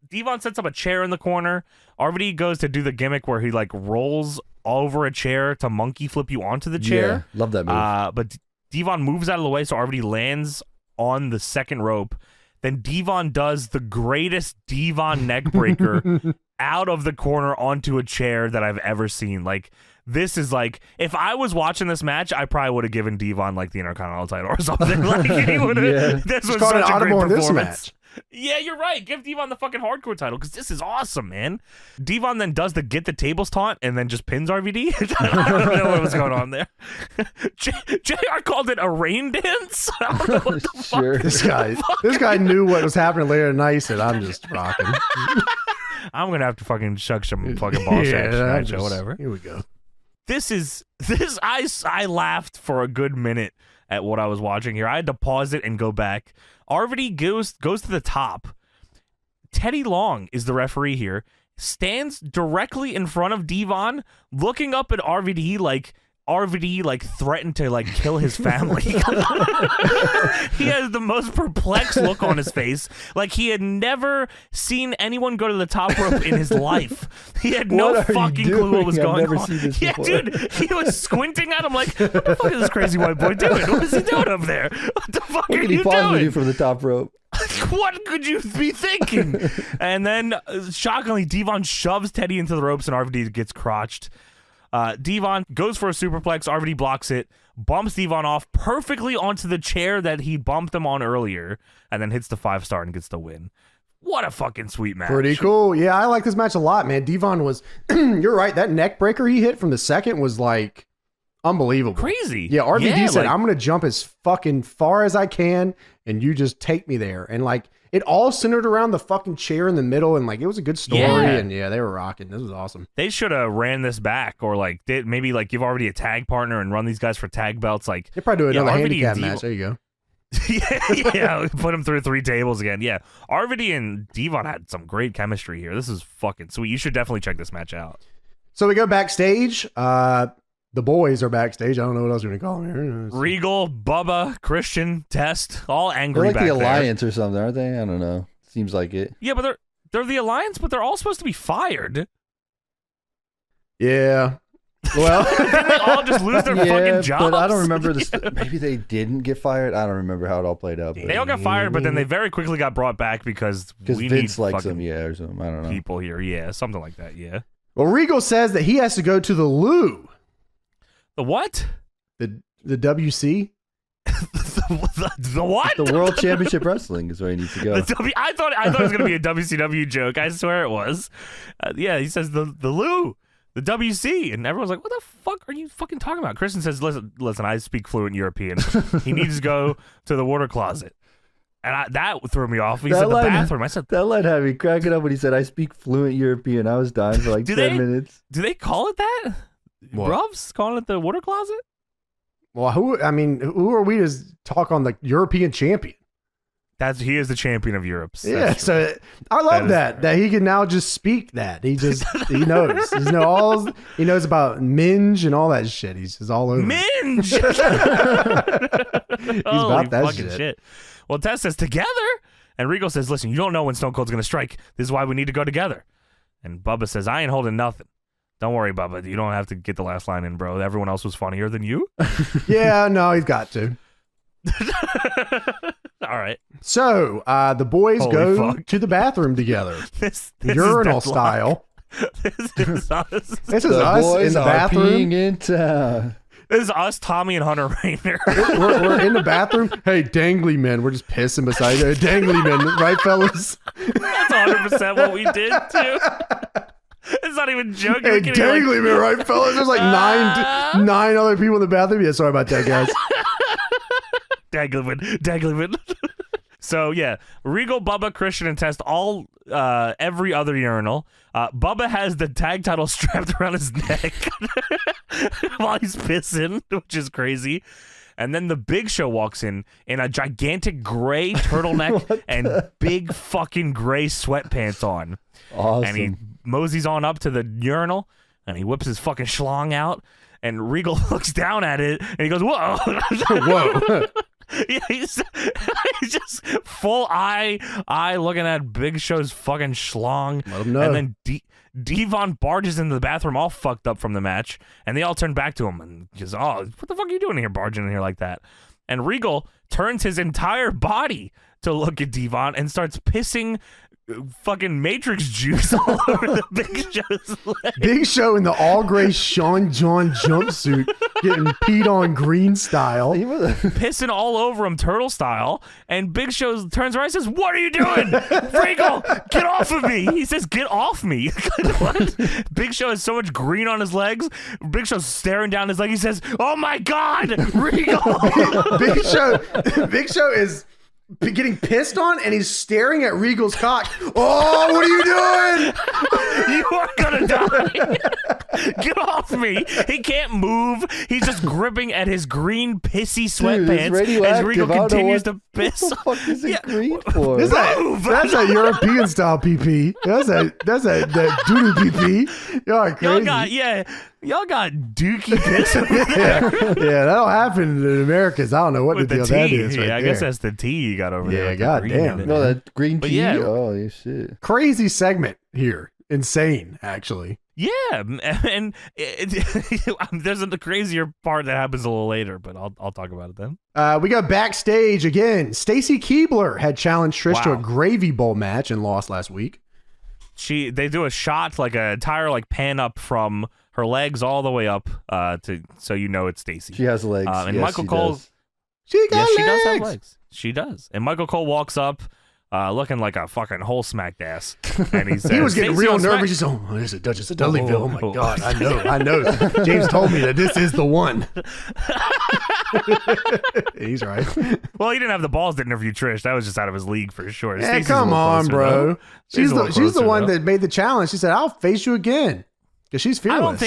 Devon sets up a chair in the corner. RVD goes to do the gimmick where he like rolls over a chair to monkey flip you onto the chair. Yeah, love that move. But Devon moves out of the way, so RVD lands on the second rope. Then Devon does the greatest Devon neck breaker out of the corner onto a chair that I've ever seen. Like, this is like, if I was watching this match, I probably would have given Devon like the Intercontinental title or something. Like, he would have. This was such a great performance. Yeah, you're right. Give Devon the fucking hardcore title because this is awesome, man. Devon then does the get the tables taunt and then just pins RVD. I don't know what was going on there. JR called it a rain dance. I don't know what the fuck. This guy knew what was happening later tonight. He said, "I'm just rocking." I'm gonna have to fucking chug some fucking ball sacks tonight, or whatever. Here we go. I laughed for a good minute at what I was watching here. I had to pause it and go back. RVD goes to the top. Teddy Long is the referee here. Stands directly in front of Devon, looking up at RVD like threatened to like kill his family. He has the most perplexed look on his face, like he had never seen anyone go to the top rope in his life. He had no fucking clue what was going on. Yeah, dude, he was squinting at him like, what the fuck is this crazy white boy doing? What is he doing up there? What the fuck are you doing? You from the top rope? What could you be thinking? And then, shockingly, Devon shoves Teddy into the ropes and RVD gets crotched. Devon goes for a superplex. RVD blocks it, bumps Devon off perfectly onto the chair that he bumped him on earlier, and then hits the 5-star and gets the win. What a fucking sweet match. Pretty cool. Yeah, I like this match a lot, man. Devon was, you're right, that neck breaker he hit from the second was like unbelievable. Crazy. Yeah, RVD said, I'm going to jump as fucking far as I can, and you just take me there. And like, it all centered around the fucking chair in the middle, and like it was a good story. And yeah, they were rocking. This was awesome. They should have ran this back, or like did maybe like give already a tag partner and run these guys for tag belts. Like they probably do another handicap match. There you go. yeah, put them through 3 tables again. Yeah, RVD and Devon had some great chemistry here. This is fucking sweet. You should definitely check this match out. So we go backstage. The boys are backstage. I don't know what else you're gonna call them here. Regal, Bubba, Christian, Test, all angry. They're like back the Alliance there. or something, aren't they? I don't know. Seems like it. Yeah, but they're the Alliance, but they're all supposed to be fired. Yeah. Well, didn't they all just lose their fucking jobs? But I don't remember this. Maybe they didn't get fired. I don't remember how it all played out. They all got fired, but then they very quickly got brought back because we Vince need likes them, or something. I don't know. People here, yeah, something like that, yeah. Well, Regal says that he has to go to the loo. The what? The WC? the what? The World Championship Wrestling is where he needs to go. I thought it was going to be a WCW joke. I swear it was. Yeah, he says the loo, the WC, and everyone's like, "What the fuck are you fucking talking about?" Kristen says, "Listen, I speak fluent European. He needs to go to the water closet." And that threw me off. He said the bathroom. I said that line had me cracking up when he said, "I speak fluent European." I was dying for like 10 minutes. Do they call it that? Bruvs calling it the water closet? Well, who are we to talk on the European champion? He is the champion of Europe. Yeah, so I love that he can now just speak that. He knows. He knows about Minge and all that shit. He's just all over. Minge. He's about that shit. Well, Tess says together, and Regal says, "Listen, you don't know when Stone Cold's gonna strike. This is why we need to go together." And Bubba says, "I ain't holding nothing. Don't worry, Bubba. You don't have to get the last line in, bro. Everyone else was funnier than you." Yeah, no, he's got to. All right. So the boys go to the bathroom together, this urinal style. This is us. This is us in the bathroom. In town. This is us, Tommy and Hunter Rainer. we're in the bathroom. Hey, dangly men. We're just pissing beside you. Dangly men, right, fellas? That's 100% what we did too. It's not even joking. Hey, dangly men, right, fellas? There's like nine other people in the bathroom. Yeah, sorry about that, guys. Danglyman. So yeah, Regal, Bubba, Christian, and Test all every other urinal. Bubba has the tag title strapped around his neck while he's pissing, which is crazy. And then the Big Show walks in a gigantic gray turtleneck and big fucking gray sweatpants on. Awesome. And he moseys on up to the urinal and he whips his fucking schlong out. And Regal looks down at it and he goes, "Whoa!" Whoa. Yeah, he's just full eye looking at Big Show's fucking schlong. Let him know. And then Devon barges into the bathroom all fucked up from the match, and they all turn back to him and just, "Oh, what the fuck are you doing here, barging in here like that?" And Regal turns his entire body to look at Devon and starts pissing fucking Matrix juice all over the Big Show's leg. Big Show in the all gray Sean John jumpsuit, getting peed on green style. Pissing all over him turtle style, and Big Show turns around and says, "What are you doing? Regal, get off of me." He says, "Get off me." What? Big Show has so much green on his legs. Big Show's staring down his leg. He says, "Oh my God, Regal." Big Show is getting pissed on, and he's staring at Regal's cock. "Oh, what are you doing? You are gonna die. Get off me." He can't move. He's just gripping at his green pissy sweatpants as Regal continues to piss. What the fuck is it green for? That's a European style PP. That's a doo-doo PP. Y'all are crazy. Y'all got dookie piss over there. Yeah, that'll happen in Americans. I don't know what With the deal tea. that is. Right I guess that's the tea you got over there. Yeah, with the green goddamn. in it. No, that green But tea. yeah. Oh, shit. Crazy segment here. Insane, actually. Yeah, and there's a crazier part that happens a little later, but I'll talk about it then. We go backstage again. Stacy Keibler had challenged Trish to a gravy bowl match and lost last week. They do a shot, like a entire pan up from her legs all the way up so you know it's Stacy. She has legs. And yes, Michael Cole, she got legs. She does have legs. She does. And Michael Cole walks up, looking like a fucking whole smacked ass, and he says, he was getting "Stacey real on nervous. He's oh, there's a Duchess of Dudleyville. Oh my God, I know. James told me that this is the one." He's right. Well, he didn't have the balls to interview Trish. That was just out of his league for sure. Yeah, Stacey's come on, closer, bro. though. She's the one that made the challenge. She said, "I'll face you again," because she's fearless.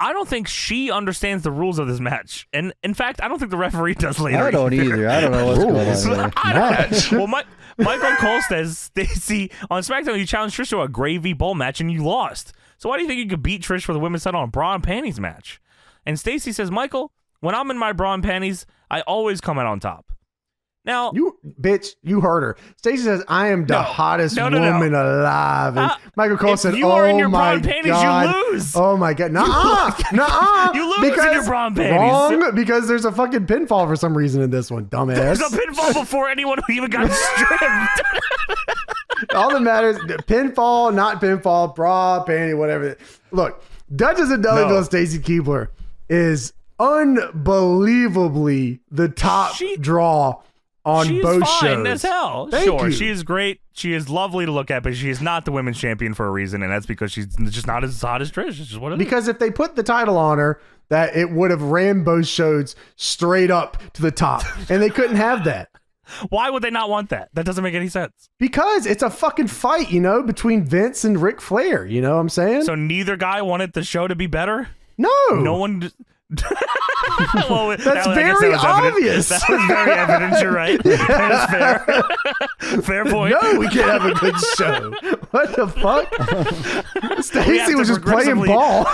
I don't think she understands the rules of this match, and in fact, I don't think the referee does later. I don't either. I don't know what's going on there. Match. Well, Michael Cole says, "Stacey, on SmackDown, you challenged Trish to a gravy bowl match and you lost. So why do you think you could beat Trish for the women's title on a bra and panties match?" And Stacey says, "Michael, when I'm in my bra and panties, I always come out on top." Now, you heard her. Stacey says, "I am the hottest woman alive." And Michael Cole said, you are in your bra my and panties, God. you lose. Oh my God. Nuh-uh. You lose in your bra and panties. Wrong, because there's a fucking pinfall for some reason in this one, dumbass. There's a pinfall before anyone even got stripped. All that matters, pinfall, not pinfall, bra, panty, whatever. Look, Duchess of Dudleyville, Stacy Keibler is unbelievably the top draw on both shows. She's fine as hell. Thank you. She is great. She is lovely to look at, but she is not the women's champion for a reason, and that's because she's just not as hot as Trish. It's just what it is. Because if they put the title on her, that it would have ran both shows straight up to the top, and they couldn't have that. Why would they not want that? That doesn't make any sense. Because it's a fucking fight, between Vince and Ric Flair. You know what I'm saying? So neither guy wanted the show to be better? No. No one... Well, that's very obvious. That was very evident. You're right. That is fair. Fair point. No, we can't have a good show. What the fuck? Stacey was just playing ball.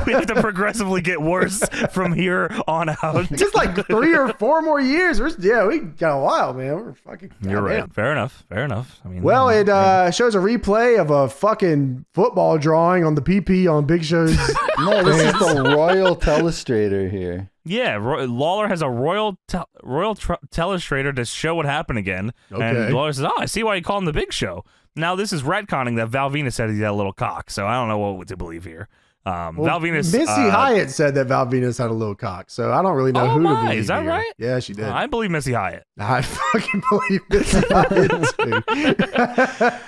We have to progressively get worse from here on out. Just like 3 or 4 more years. We got a while, man. We're fucking. You're right. Fair enough. I mean, well, it shows a replay of a fucking football drawing on the PP on Big Show's. No, this is the Royal Telestrator here. Yeah, Lawler has a royal telestrator to show what happened again. Okay. And Lawler says, "Oh, I see why you call him the Big Show." Now, this is retconning that Val Venus said he had a little cock, so I don't know what to believe here. Val Venus... Missy Hyatt said that Al Venus had a little cock, so I don't really know who to believe. Is that here. Right? Yeah, she did. I believe Missy Hyatt. I fucking believe Missy Hyatt,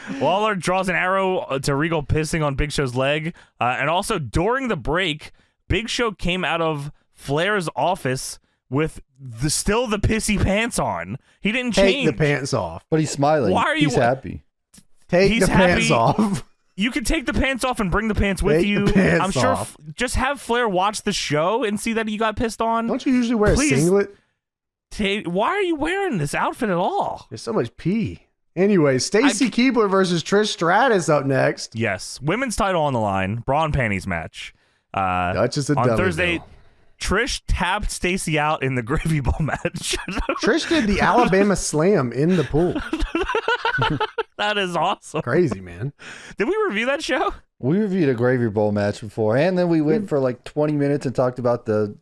too. Lawler draws an arrow to Regal pissing on Big Show's leg, and also during the break, Big Show came out of Flair's office with still the pissy pants on. He didn't change. Take the pants off. But he's smiling. Why are you? He's happy. Take the pants off. You could take the pants off and bring the pants with Take the you. pants I'm sure. off. Just have Flair watch the show and see that you got pissed on. Don't you usually wear Please. a singlet? Why are you wearing this outfit at all? There's so much pee. Anyway, Stacy Keibler versus Trish Stratus up next. Yes, women's title on the line. Bra and panties match. Duchess of on Dudleyville. Thursday, Trish tapped Stacy out in the gravy bowl match. Trish did the Alabama Slam in the pool. That is awesome. Crazy, man. Did we review that show? We reviewed a gravy bowl match before, and then we went for like 20 minutes and talked about the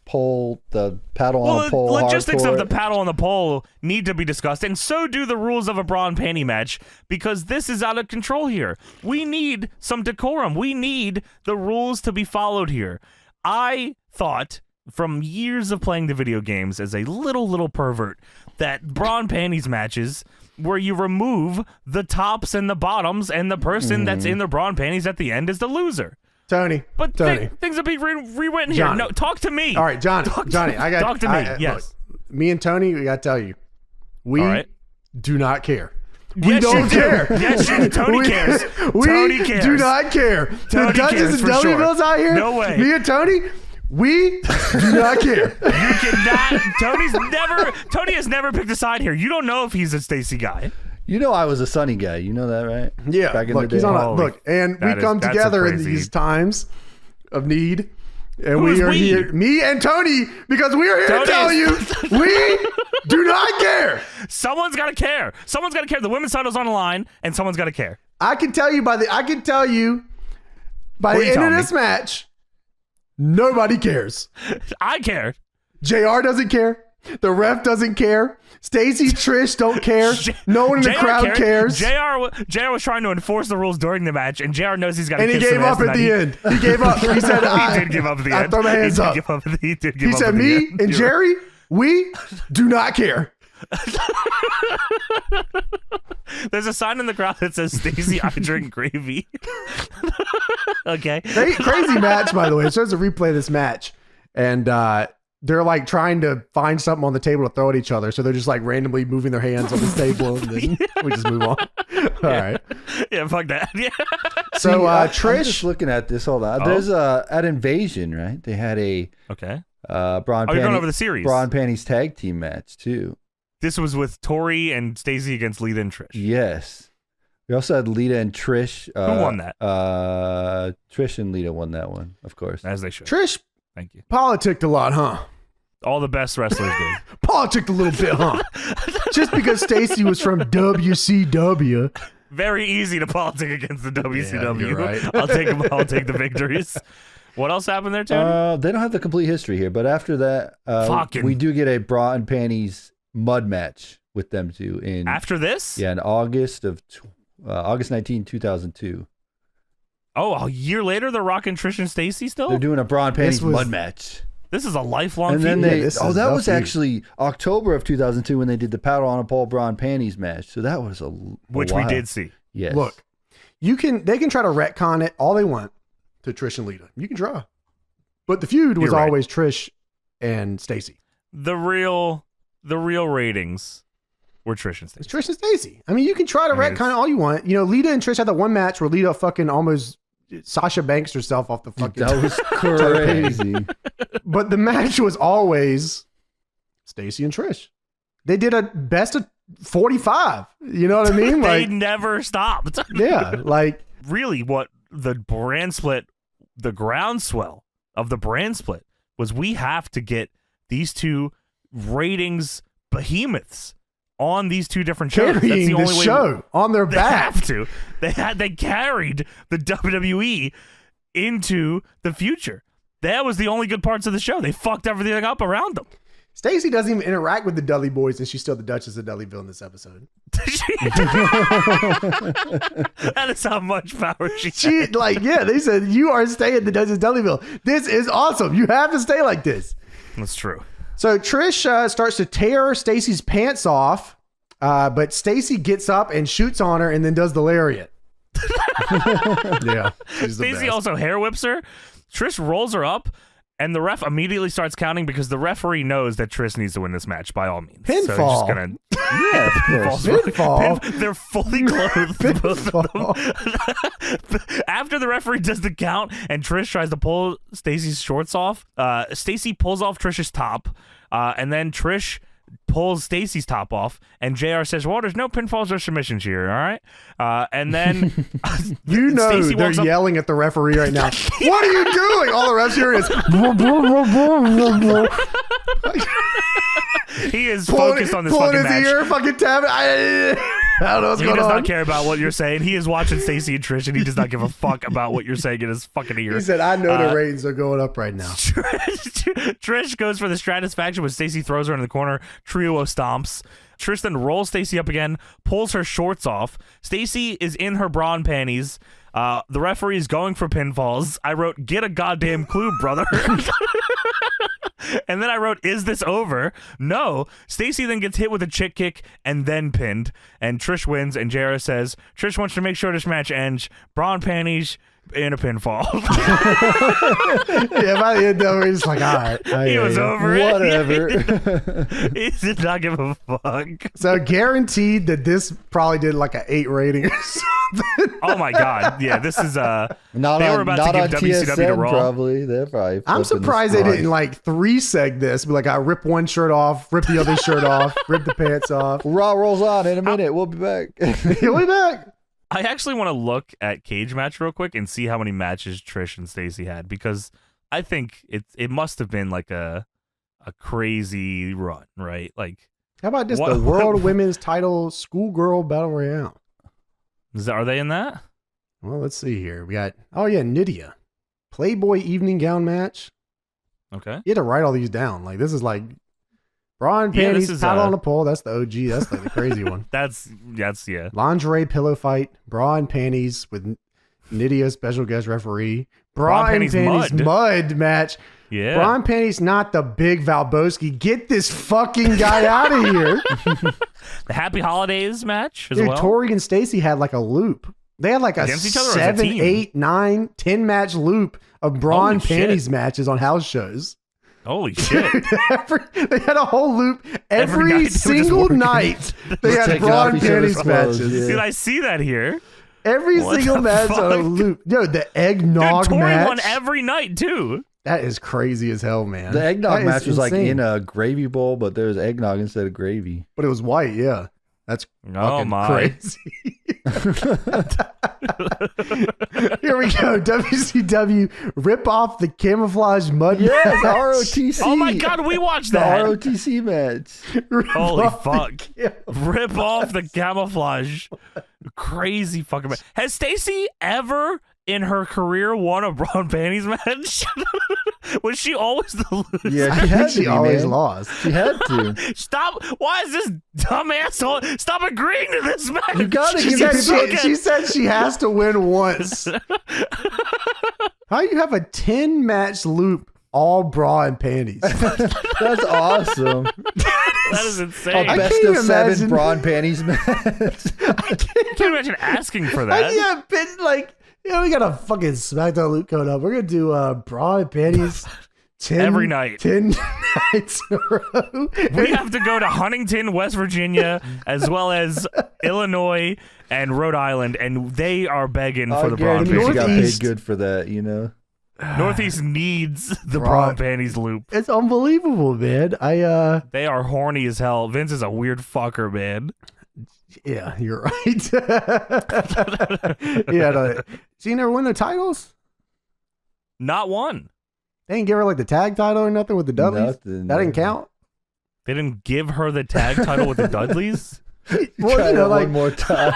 pole, the paddle on a pole. The logistics hardcore. of the paddle on the pole need to be discussed, and so do the rules of a bra and panty match, because this is out of control here. We need some decorum. We need the rules to be followed here. I thought, from years of playing the video games as a little pervert, that bra and panties matches where you remove the tops and the bottoms, and the person that's in the bra and panties at the end is the loser. Tony. But Tony. things are being rewritten here. Johnny. No, talk to me. All right, Johnny. Johnny, I got talk to me. Look, Yes. me and Tony, we got to tell you, we All right. do not care. We Yes, don't you do. care. Yes, you do. Tony cares. We Tony cares. do not care. Tony The Duchess cares and for sure. Dudleyville's out here. No way. Me and Tony, we do not care. You cannot. Tony has never picked a side here. You don't know if he's a Stacy guy. You know I was a Sunny guy. You know that, right? Yeah. Back in Look, the day. he's on a, Holy- look, and we that is- come that's together in crazy. these times of need. And Who we is are we? here, me and Tony, because we are here Tony to tell you, is- we do not care. Someone's got to care. Someone's got to care. The women's title's on the line, and someone's got to care. I can tell you by the What end are you of telling this match, nobody cares. I care. JR doesn't care. The ref doesn't care. Stacy, Trish don't care. No one in the JR crowd cares. JR was trying to enforce the rules during the match, and JR knows he's got to And he kiss gave some ass up at the end. He gave up. He said, He did give up at the I end. throw my hands up. He did give He up said, at the me end. and You're Jerry, we do not care. There's a sign in the crowd that says, Stacy, I drink gravy. Okay. Crazy match, by the way. It shows a replay of this match. And they're like trying to find something on the table to throw at each other. So they're just like randomly moving their hands on this table. And then we just move on. All right. Yeah, fuck that. Yeah. So I'm Trish. just looking at this. Hold on. Oh. There's at Invasion, right? They had a Okay. Braun Oh, you're going over the series. Braun Panties tag team match too. This was with Tori and Stacy against Lita and Trish. Yes. We also had Lita and Trish. Who won that? Trish and Lita won that one, of course. As they should. Trish Thank you. politicked a lot, huh? All the best wrestlers did. Politicked a little bit, huh? Just because Stacy was from WCW. Very easy to politic against the WCW. you're right. I'll take them. I'll take the victories. What else happened there, Tony? They don't have the complete history here, but after that, Fucking- we do get a bra and panties mud match with them two in After this? in August 19, 2002. Oh, a year later, they're rocking Trish and Stacy still? They're doing a bra and panties was- mud match. This is a lifelong And then feud. they this that is the was feud. actually October of 2002 when they did the paddle on a pole bra and panties match. So that was a Which we while. did see. Yes. Look, they can try to retcon it all they want to Trish and Lita. You can try. But the feud was You're right. always Trish and Stacy. The real ratings were Trish and It's Stacy. Trish and Stacy. I mean, you can try to I mean, retcon it all you want. You know, Lita and Trish had that one match where Lita fucking almost Sasha Banks herself off the fucking. That was crazy. But the match was always Stacy and Trish. They did a best of 45. You know what I mean? They Like, never stopped. yeah, like Really, what the brand split, the groundswell of the brand split was, we have to get these two ratings behemoths on these two different shows. That's carrying the the only way show on their they back. have to. They carried the WWE into the future. That was the only good parts of the show. They fucked everything up around them. Stacy doesn't even interact with the Dudley boys, and she's still the Duchess of Dudleyville in this episode. That is how much power she She had. they said you are staying the Duchess of Dudleyville. This is awesome. You have to stay like this. That's true. So Trish starts to tear Stacy's pants off, but Stacy gets up and shoots on her, and then does the lariat. Yeah, she's the Stacey best. also hair whips her. Trish rolls her up And the ref immediately starts counting because the referee knows that Trish needs to win this match by all means. So he's Pinfall. just gonna Yeah, of course. Pinfall. they're fully clothed. Both of them. After the referee does the count and Trish tries to pull Stacy's shorts off, Stacy pulls off Trish's top, and then Trish pulls Stacy's top off, and JR says, well, there's no pinfalls or submissions here, all right? And then You know Stacey they're walks up- yelling at the referee right now. What are you doing? All the refs here is he is focused on this pulling fucking his match. ear, fucking tapping. I don't know what's He going does on. not care about what you're saying. He is watching Stacy and Trish, and he does not give a fuck about what you're saying in his fucking ear. He said, I know the ratings are going up right now. Trish goes for the Stratisfaction when Stacy throws her in the corner. Trio of stomps. Trish then rolls Stacy up again, pulls her shorts off. Stacy is in her bra and panties. The referee is going for pinfalls. I wrote, get a goddamn clue, brother. And then I wrote, is this over? No. Stacy then gets hit with a chick kick and then pinned. And Trish wins, and JR says, Trish wants to make sure this match ends. Bra and panties in a pinfall. Yeah, by the end though, he's like, all right. He was over it. Whatever. He did not give a fuck. So guaranteed that this probably did like an 8 rating or something. Oh my god. Yeah, this is Not they on, were about not to on give WCW to TSN, Raw. probably. They're probably I'm flipping surprised the they price. didn't like 3-seg this. Be like, I rip one shirt off, rip the other shirt off, rip the pants off. Raw rolls on in a minute. We'll be back. He'll be back. I actually want to look at Cage Match real quick and see how many matches Trish and Stacy had, because I think it must have been like a crazy run, right? Like, How about just What- the World Women's Title Schoolgirl Battle Royale? are they in that? Well, let's see here. We got, oh yeah, Nydia. Playboy evening gown match. Okay. You had to write all these down. Like, this is like bra and Yeah, panties, this is, paddle on a pole. That's the OG. That's like the crazy one. That's yeah. Lingerie pillow fight, bra and panties with Nydia special guest referee. Bra and panties mud match. Yeah. Bra and panties, not the big Valboski. Get this fucking guy out of here. The Happy Holidays match as Dude, well. Tori and Stacy had like a loop. They had like a Against each other or as a 7, team? 8, 9, 10 match loop of bra Holy and shit. panties matches on house shows. Holy shit. They had a whole loop Every night every they were just single working. night. They had Taking bra off and each other's panties clothes, matches. yeah. Did I see that here? Every What single the match on a fuck? loop. Yo, the Dude, eggnog Tori match. won every night too. That is crazy as hell, man. The eggnog That match is was like insane. in a gravy bowl, but there was eggnog instead of gravy. But it was white, yeah. That's Oh fucking my. crazy. Here we go. WCW rip off the camouflage mud Yes, match. ROTC. Oh my god, we watched The that. ROTC match. Rip Holy off the fuck. Rip off the camouflage. Crazy fucking man. Has Stacy ever in her career won a bra and panties match? Was she always the loser? Yeah, she I had think to she be, always man. lost. She had to. Stop. Why is this dumb asshole? Stop agreeing to this match. You gotta She give said people. she said she has to win once. How you have a 10 match loop all bra and panties? That's awesome. That is A insane. I best can't of 7 imagine- bra and panties match. I can't imagine asking for that. Yeah, been like, we got a fucking SmackDown loop coming up. We're gonna do bra and panties 10 Every night. 10 nights in a row. We have to go to Huntington, West Virginia, as well as Illinois and Rhode Island, and they are begging for the bra and guarantee she panties. got paid Northeast. good for that, you know. Northeast needs the Bra- bra and panties loop. It's unbelievable, man. They are horny as hell. Vince is a weird fucker, man. Yeah, you're right. Yeah, she never win the titles. Not one. They didn't give her like the tag title or nothing with the Dudleys. Nothing, That didn't no. count. They didn't give her the tag title with the Dudleys. Well, Try you know, it like one more time.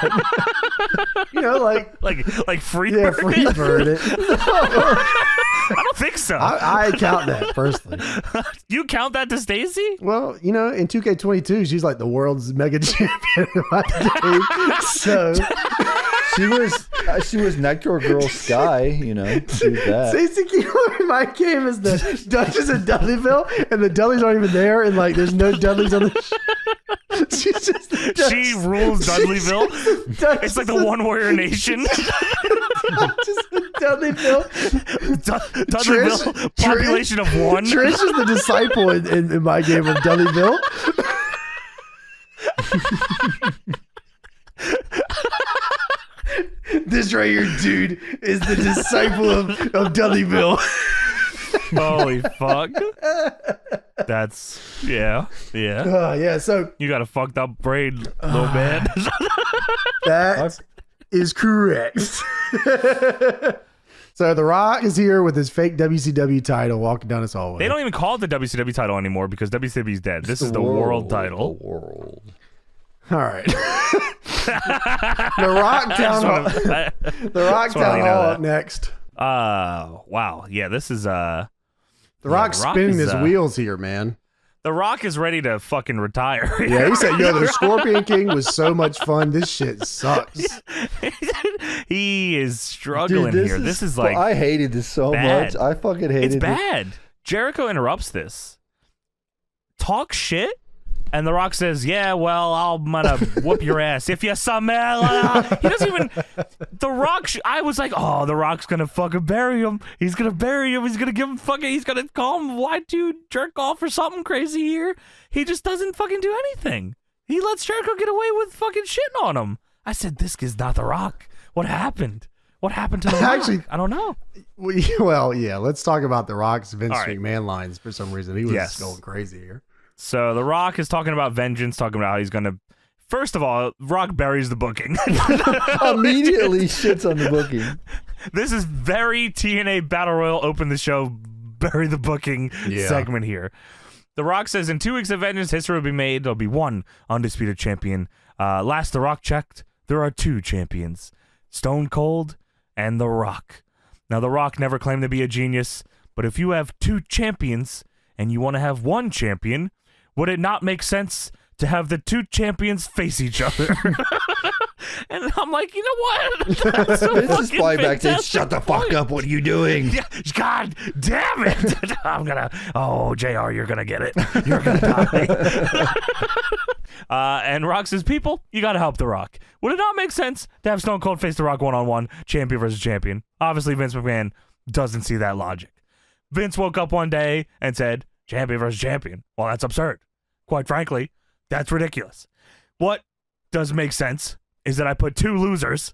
Like free. yeah, Freebird it. I don't think so. I count that personally. You count that to Stacy? Well, in 2K22, she's like the world's mega champion. Of my game. So She was She was Nectar Girl Sky, you know. She was that. Stacey Keebler in my game is the Duchess of Dudleyville, and the Dudleys aren't even there, and like there's no Dudleys on the She's just the She rules Dudleyville. It's like the One Warrior Nation. Duchess of Dudleyville. Dudleyville, population of one. Trish is the disciple in my game of Dudleyville. This right here, dude, is the disciple of Dudleyville. Holy fuck. That's, yeah. Yeah, so You got a fucked up brain, little man. that is correct. So The Rock is here with his fake WCW title walking down his hallway. They don't even call it the WCW title anymore because WCW's dead. This is the world title. The world. All right. The Rock Town Hall. The Rock Town Hall up next. Wow. Yeah, this is The Rock's spinning his wheels here, man. The Rock is ready to fucking retire. Yeah, he said, "Yo, the Scorpion King was so much fun. This shit sucks." He is struggling here. This is like I hated this so bad. much. I fucking hated it. It's bad. Jericho interrupts this. Talk shit. And The Rock says, "Yeah, well, I'm gonna whoop your ass if you smell." He doesn't even. The Rock. I was like, "Oh, The Rock's gonna fucking bury him. He's gonna bury him. He's gonna give him fucking. He's gonna call him why'd you jerk off or something crazy here." He just doesn't fucking do anything. He lets Jericho get away with fucking shitting on him. I said, "This is not The Rock. What happened? What happened to The Rock?" Actually, I don't know. Well, yeah. Let's talk about The Rock's Vince All right. McMahon lines. For some reason, he was Yes. going crazy here. So The Rock is talking about vengeance, talking about how he's gonna. First of all, Rock buries the booking. Immediately shits on the booking. This is very TNA Battle Royal open the show, bury the booking segment here. The Rock says in 2 weeks of vengeance, history will be made. There'll be one undisputed champion. Last The Rock checked, there are 2 champions, Stone Cold and The Rock. Now The Rock never claimed to be a genius, but if you have 2 champions and you want to have 1 champion, would it not make sense to have the 2 champions face each other? And I'm like, you know what? That's so Vince is fucking probably back there. fantastic Shut the fuck point. up. What are you doing? Yeah, God damn it. I'm gonna, JR, you're gonna get it. You're gonna die. And Rock says, people, you gotta help The Rock. Would it not make sense to have Stone Cold face The Rock one-on-one, champion versus champion? Obviously, Vince McMahon doesn't see that logic. Vince woke up one day and said, champion versus champion. Well, that's absurd. Quite frankly, that's ridiculous. What does make sense is that I put 2 losers,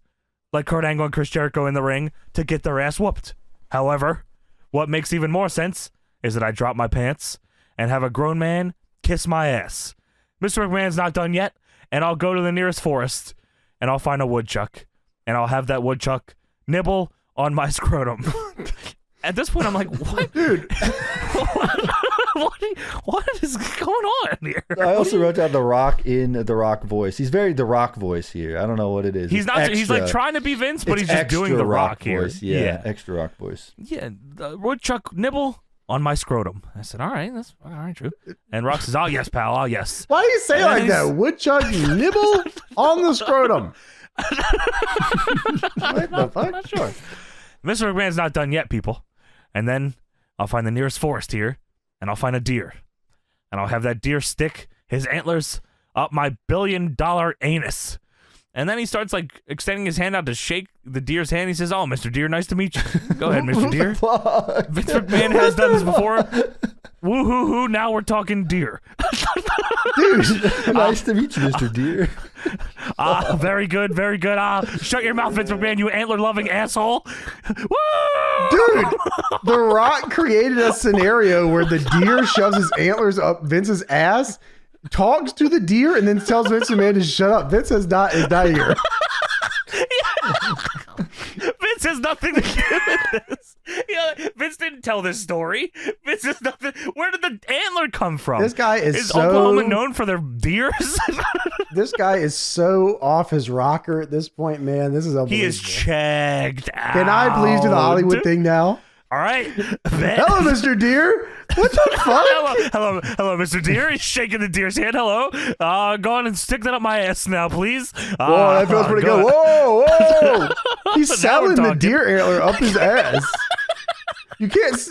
like Kurt Angle and Chris Jericho, in the ring to get their ass whooped. However, what makes even more sense is that I drop my pants and have a grown man kiss my ass. Mr. McMahon's not done yet, and I'll go to the nearest forest, and I'll find a woodchuck, and I'll have that woodchuck nibble on my scrotum. At this point, I'm like, what? Dude. What is going on here? I also wrote down The Rock in The Rock voice. He's very The Rock voice here. I don't know what it is. He's It's not. extra. He's like trying to be Vince, but It's he's just extra doing The Rock here. voice. Yeah, extra Rock voice. Yeah, the woodchuck nibble on my scrotum. I said, all right, that's all right, true. And Rock says, oh yes, pal, oh yes. Why do you say it like that? Woodchuck nibble on the scrotum. What the fuck? I'm not sure. Mr. McMahon's not done yet, people. And then I'll find the nearest forest here, and I'll find a deer. And I'll have that deer stick his antlers up my $1 billion anus. And then he starts like extending his hand out to shake the deer's hand. He says, oh, Mr. Deer, nice to meet you. Go ahead, Mr. Deer. Vince McMahon has done this before. Woo-hoo-hoo, now we're talking deer. Dude, nice to meet you, Mr. Deer. Very good, very good. Shut your mouth, Vince McMahon, you antler-loving asshole. Woo! Dude, The Rock created a scenario where the deer shoves his antlers up Vince's ass, talks to the deer, and then tells Vince McMahon to shut up. Vince is not here. Vince has nothing to do with this. Yeah, Vince didn't tell this story. Vince has nothing. Where did the antler come from? This guy is so... Oklahoma known for their deers? This guy is so off his rocker at this point, man. This is unbelievable. He is checked out. Can I please do the Hollywood thing now? All right. Hello, Mr. Deer. What the fuck? Hello, Mr. Deer. He's shaking the deer's hand. Hello. Go on and stick that up my ass now, please. Whoa, that feels pretty good. Whoa, whoa. He's Now we're selling the talking. deer antler up his ass. You can't.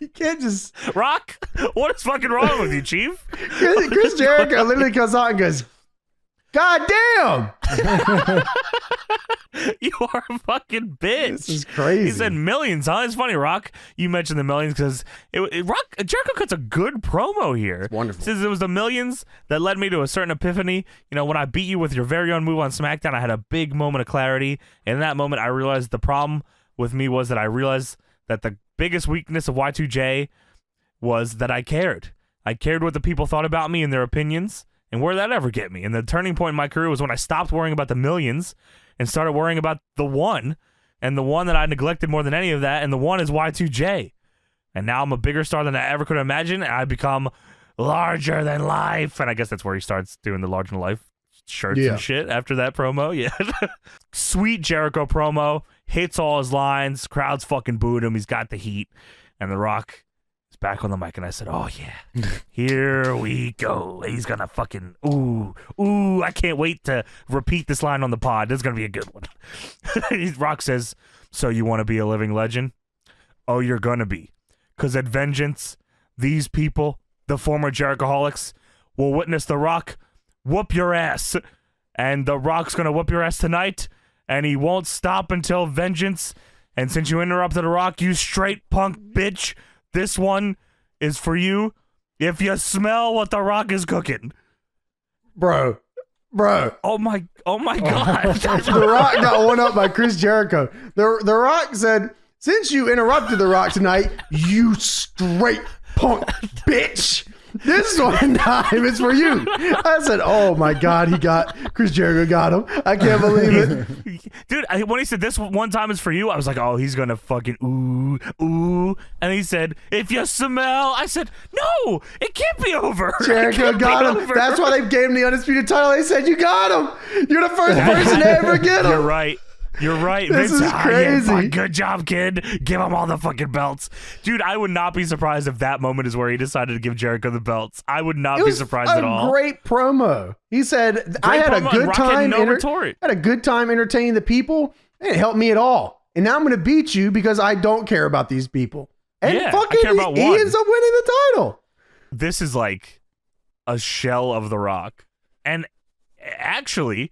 You can't just. Rock, what is fucking wrong with you, Chief? Chris Jericho literally comes out and goes, "God damn, You are a fucking bitch. this is crazy." He said millions, huh? It's funny, Rock. You mentioned the millions because Jericho cuts a good promo here. It's wonderful. Says it was the millions that led me to a certain epiphany. You know, when I beat you with your very own move on SmackDown, I had a big moment of clarity. And in that moment, I realized the problem with me was that I realized that the biggest weakness of Y2J was that I cared. I cared what the people thought about me and their opinions. And where did that ever get me? And the turning point in my career was when I stopped worrying about the millions and started worrying about the one. And the one that I neglected more than any of that. And the one is Y2J. And now I'm a bigger star than I ever could imagine. And I become larger than life. And I guess that's where he starts doing the larger than life shirts and shit after that promo. Yeah. Sweet Jericho promo. Hits all his lines. Crowds fucking booed him. He's got the heat. And The Rock is back on the mic. And I said, oh, yeah. Here we go. He's going to fucking, ooh, I can't wait to repeat this line on the pod. This is going to be a good one. Rock says, so you want to be a living legend? Oh, you're going to be. Because at Vengeance, these people, the former Jerichoholics, will witness The Rock whoop your ass. And The Rock's going to whoop your ass tonight. And he won't stop until Vengeance. And since you interrupted The Rock, you straight punk bitch, this one is for you. If you smell what The Rock is cooking. bro. Oh my God. The Rock got one up by Chris Jericho. The Rock said, "Since you interrupted The Rock tonight, you straight punk bitch. This one time is for you." I said, "Oh my God, Chris Jericho got him. I can't believe it." Dude, when he said this one time is for you, I was like, oh, he's going to fucking ooh. And he said, if you smell, I said, no, it can't be over. Jericho got him. Over. That's why they gave him the undisputed title. They said, "You got him. You're the first person to ever get him." You're right. This Vince, is crazy. Yeah, good job, kid. Give him all the fucking belts. Dude, I would not be surprised if that moment is where he decided to give Jericho the belts. I would not be surprised at all. Great promo. He said, "I had a good time. Had a good time entertaining the people. And it helped me at all. And now I'm going to beat you because I don't care about these people." And Yeah, fucking, I care about he one. ends up winning the title. This is like a shell of The Rock. And actually,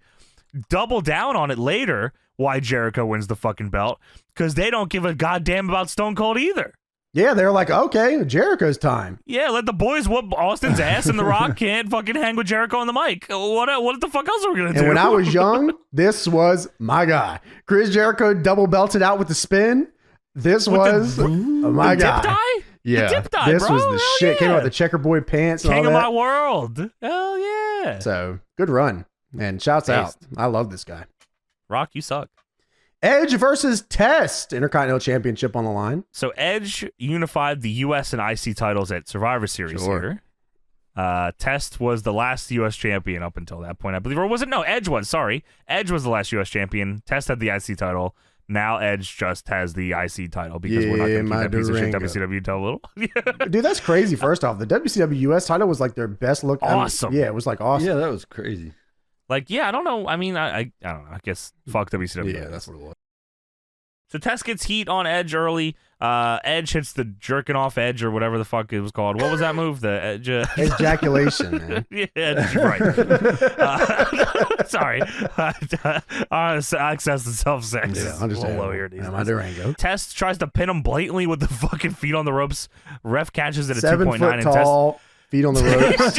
double down on it later why Jericho wins the fucking belt, because they don't give a goddamn about Stone Cold either. Yeah, they're like, okay, Jericho's time. Yeah, let the boys whoop Austin's ass, and The Rock can't fucking hang with Jericho on the mic. What the fuck else are we gonna do? And when I was young, this was my guy. Chris Jericho double belted out with the spin. This was my the guy. dip dye? Yeah, The dip dye, this bro. was the Hell shit. Came yeah. out with the checkerboard pants and King all of that. my world. Hell yeah. So good run. And shouts out. I love this guy. Rock, you suck. Edge versus Test, Intercontinental Championship on the line. So Edge unified the U.S. and IC titles at Survivor Series here. Test was the last U.S. champion up until that point, I believe. Or was it? No, Edge was. Sorry. Edge was the last U.S. champion. Test had the IC title. Now Edge just has the IC title because we're not going to keep that piece of shit WCW title. Dude, that's crazy. First off, the WCW US title was like their best look. Awesome. Yeah, it was like awesome. Yeah, that was crazy. Like, yeah, I don't know. I mean, I don't know. I guess fuck WCW. Yeah, that's what it was. So Test gets heat on Edge early. Edge hits the jerking off Edge or whatever the fuck it was called. What was that move? The Edge Ejaculation, man. Yeah, right. Sorry. Access to self-sex. Yeah, is a understand. little low here these Am days. I Durango? Test tries to pin him blatantly with the fucking feet on the ropes. Ref catches it at 7 2.9 foot and tall, feet on the ropes.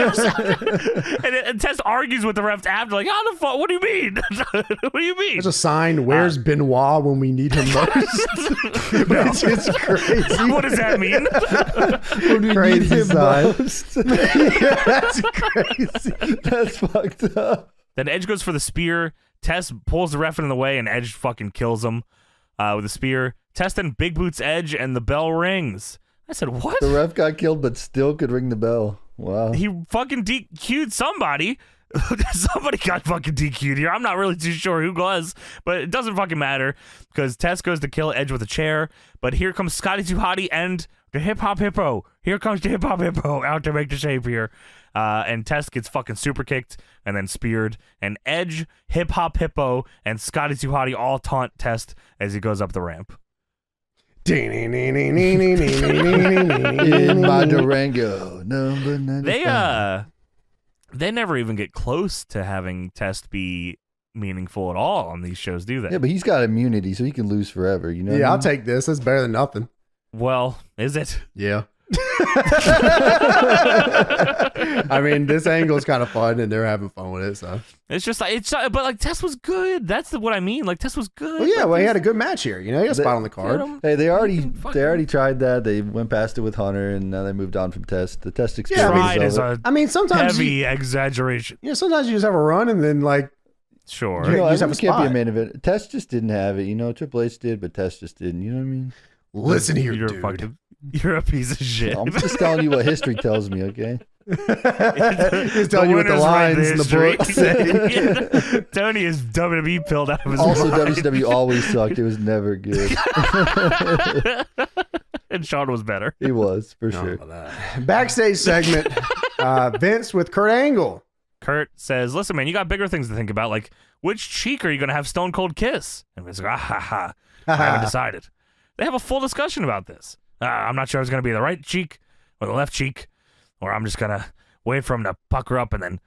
and Test argues with the ref after, like, how the fuck? What do you mean? What do you mean? There's a sign, "Where's Benoit when we need him most?" It's just crazy. What does that mean? Crazy sign. Yeah, that's crazy. That's fucked up. Then Edge goes for the spear. Test pulls the ref in the way, and Edge fucking kills him with a spear. Test then big boots Edge, and the bell rings. I said, what? The ref got killed, but still could ring the bell. Wow. He fucking DQ'd somebody. Somebody got fucking DQ'd here. I'm not really too sure who was, but it doesn't fucking matter because Test goes to kill Edge with a chair. But here comes Scotty 2 Hotty and The hip hop hippo. Here comes the hip hop hippo out to make the save here. And Test gets fucking super kicked and then speared. And Edge, hip hop hippo, and Scotty 2 Hotty all taunt Test as he goes up the ramp. In my Durango, number 95. They never even get close to having Test be meaningful at all on these shows, do they? Yeah, but he's got immunity, so he can lose forever. You know? Yeah, what I I'll mean? take this. That's better than nothing. Well, is it? Yeah. I mean, this angle is kind of fun, and they're having fun with it. So It's just like but like Test was good. That's what I mean. Like Test was good. well, yeah. Like, Well, he had a good match here. You know, he had a spot on the card. Hey, they already tried that. They went past it with Hunter, and now they moved on from Test. The Test experience. Tried is is over. a I mean, sometimes heavy exaggeration. sometimes you just have a run, and then like Sure. You know, you just have a everyone can't be a spot. main event. Test just didn't have it. You know, Triple H did, but Test just didn't. You know what I mean? listen here, You're dude. you're a piece of shit. I'm just telling you what history tells me. Okay. He's telling you what the winners write lines in the history. book say. Yeah. Tony is WWE pilled out of his Also, mind. WCW always sucked. It was never good. And Sean was better. He was for sure. Backstage segment. Vince with Kurt Angle. Kurt says, "Listen, man, you got bigger things to think about. Like, which cheek are you going to have Stone Cold kiss?" And Vince's like, "Ah, ha, ha. I haven't decided." They have a full discussion about this. I'm not sure it's going to be the right cheek or the left cheek, or I'm just going to wait for him to pucker up and then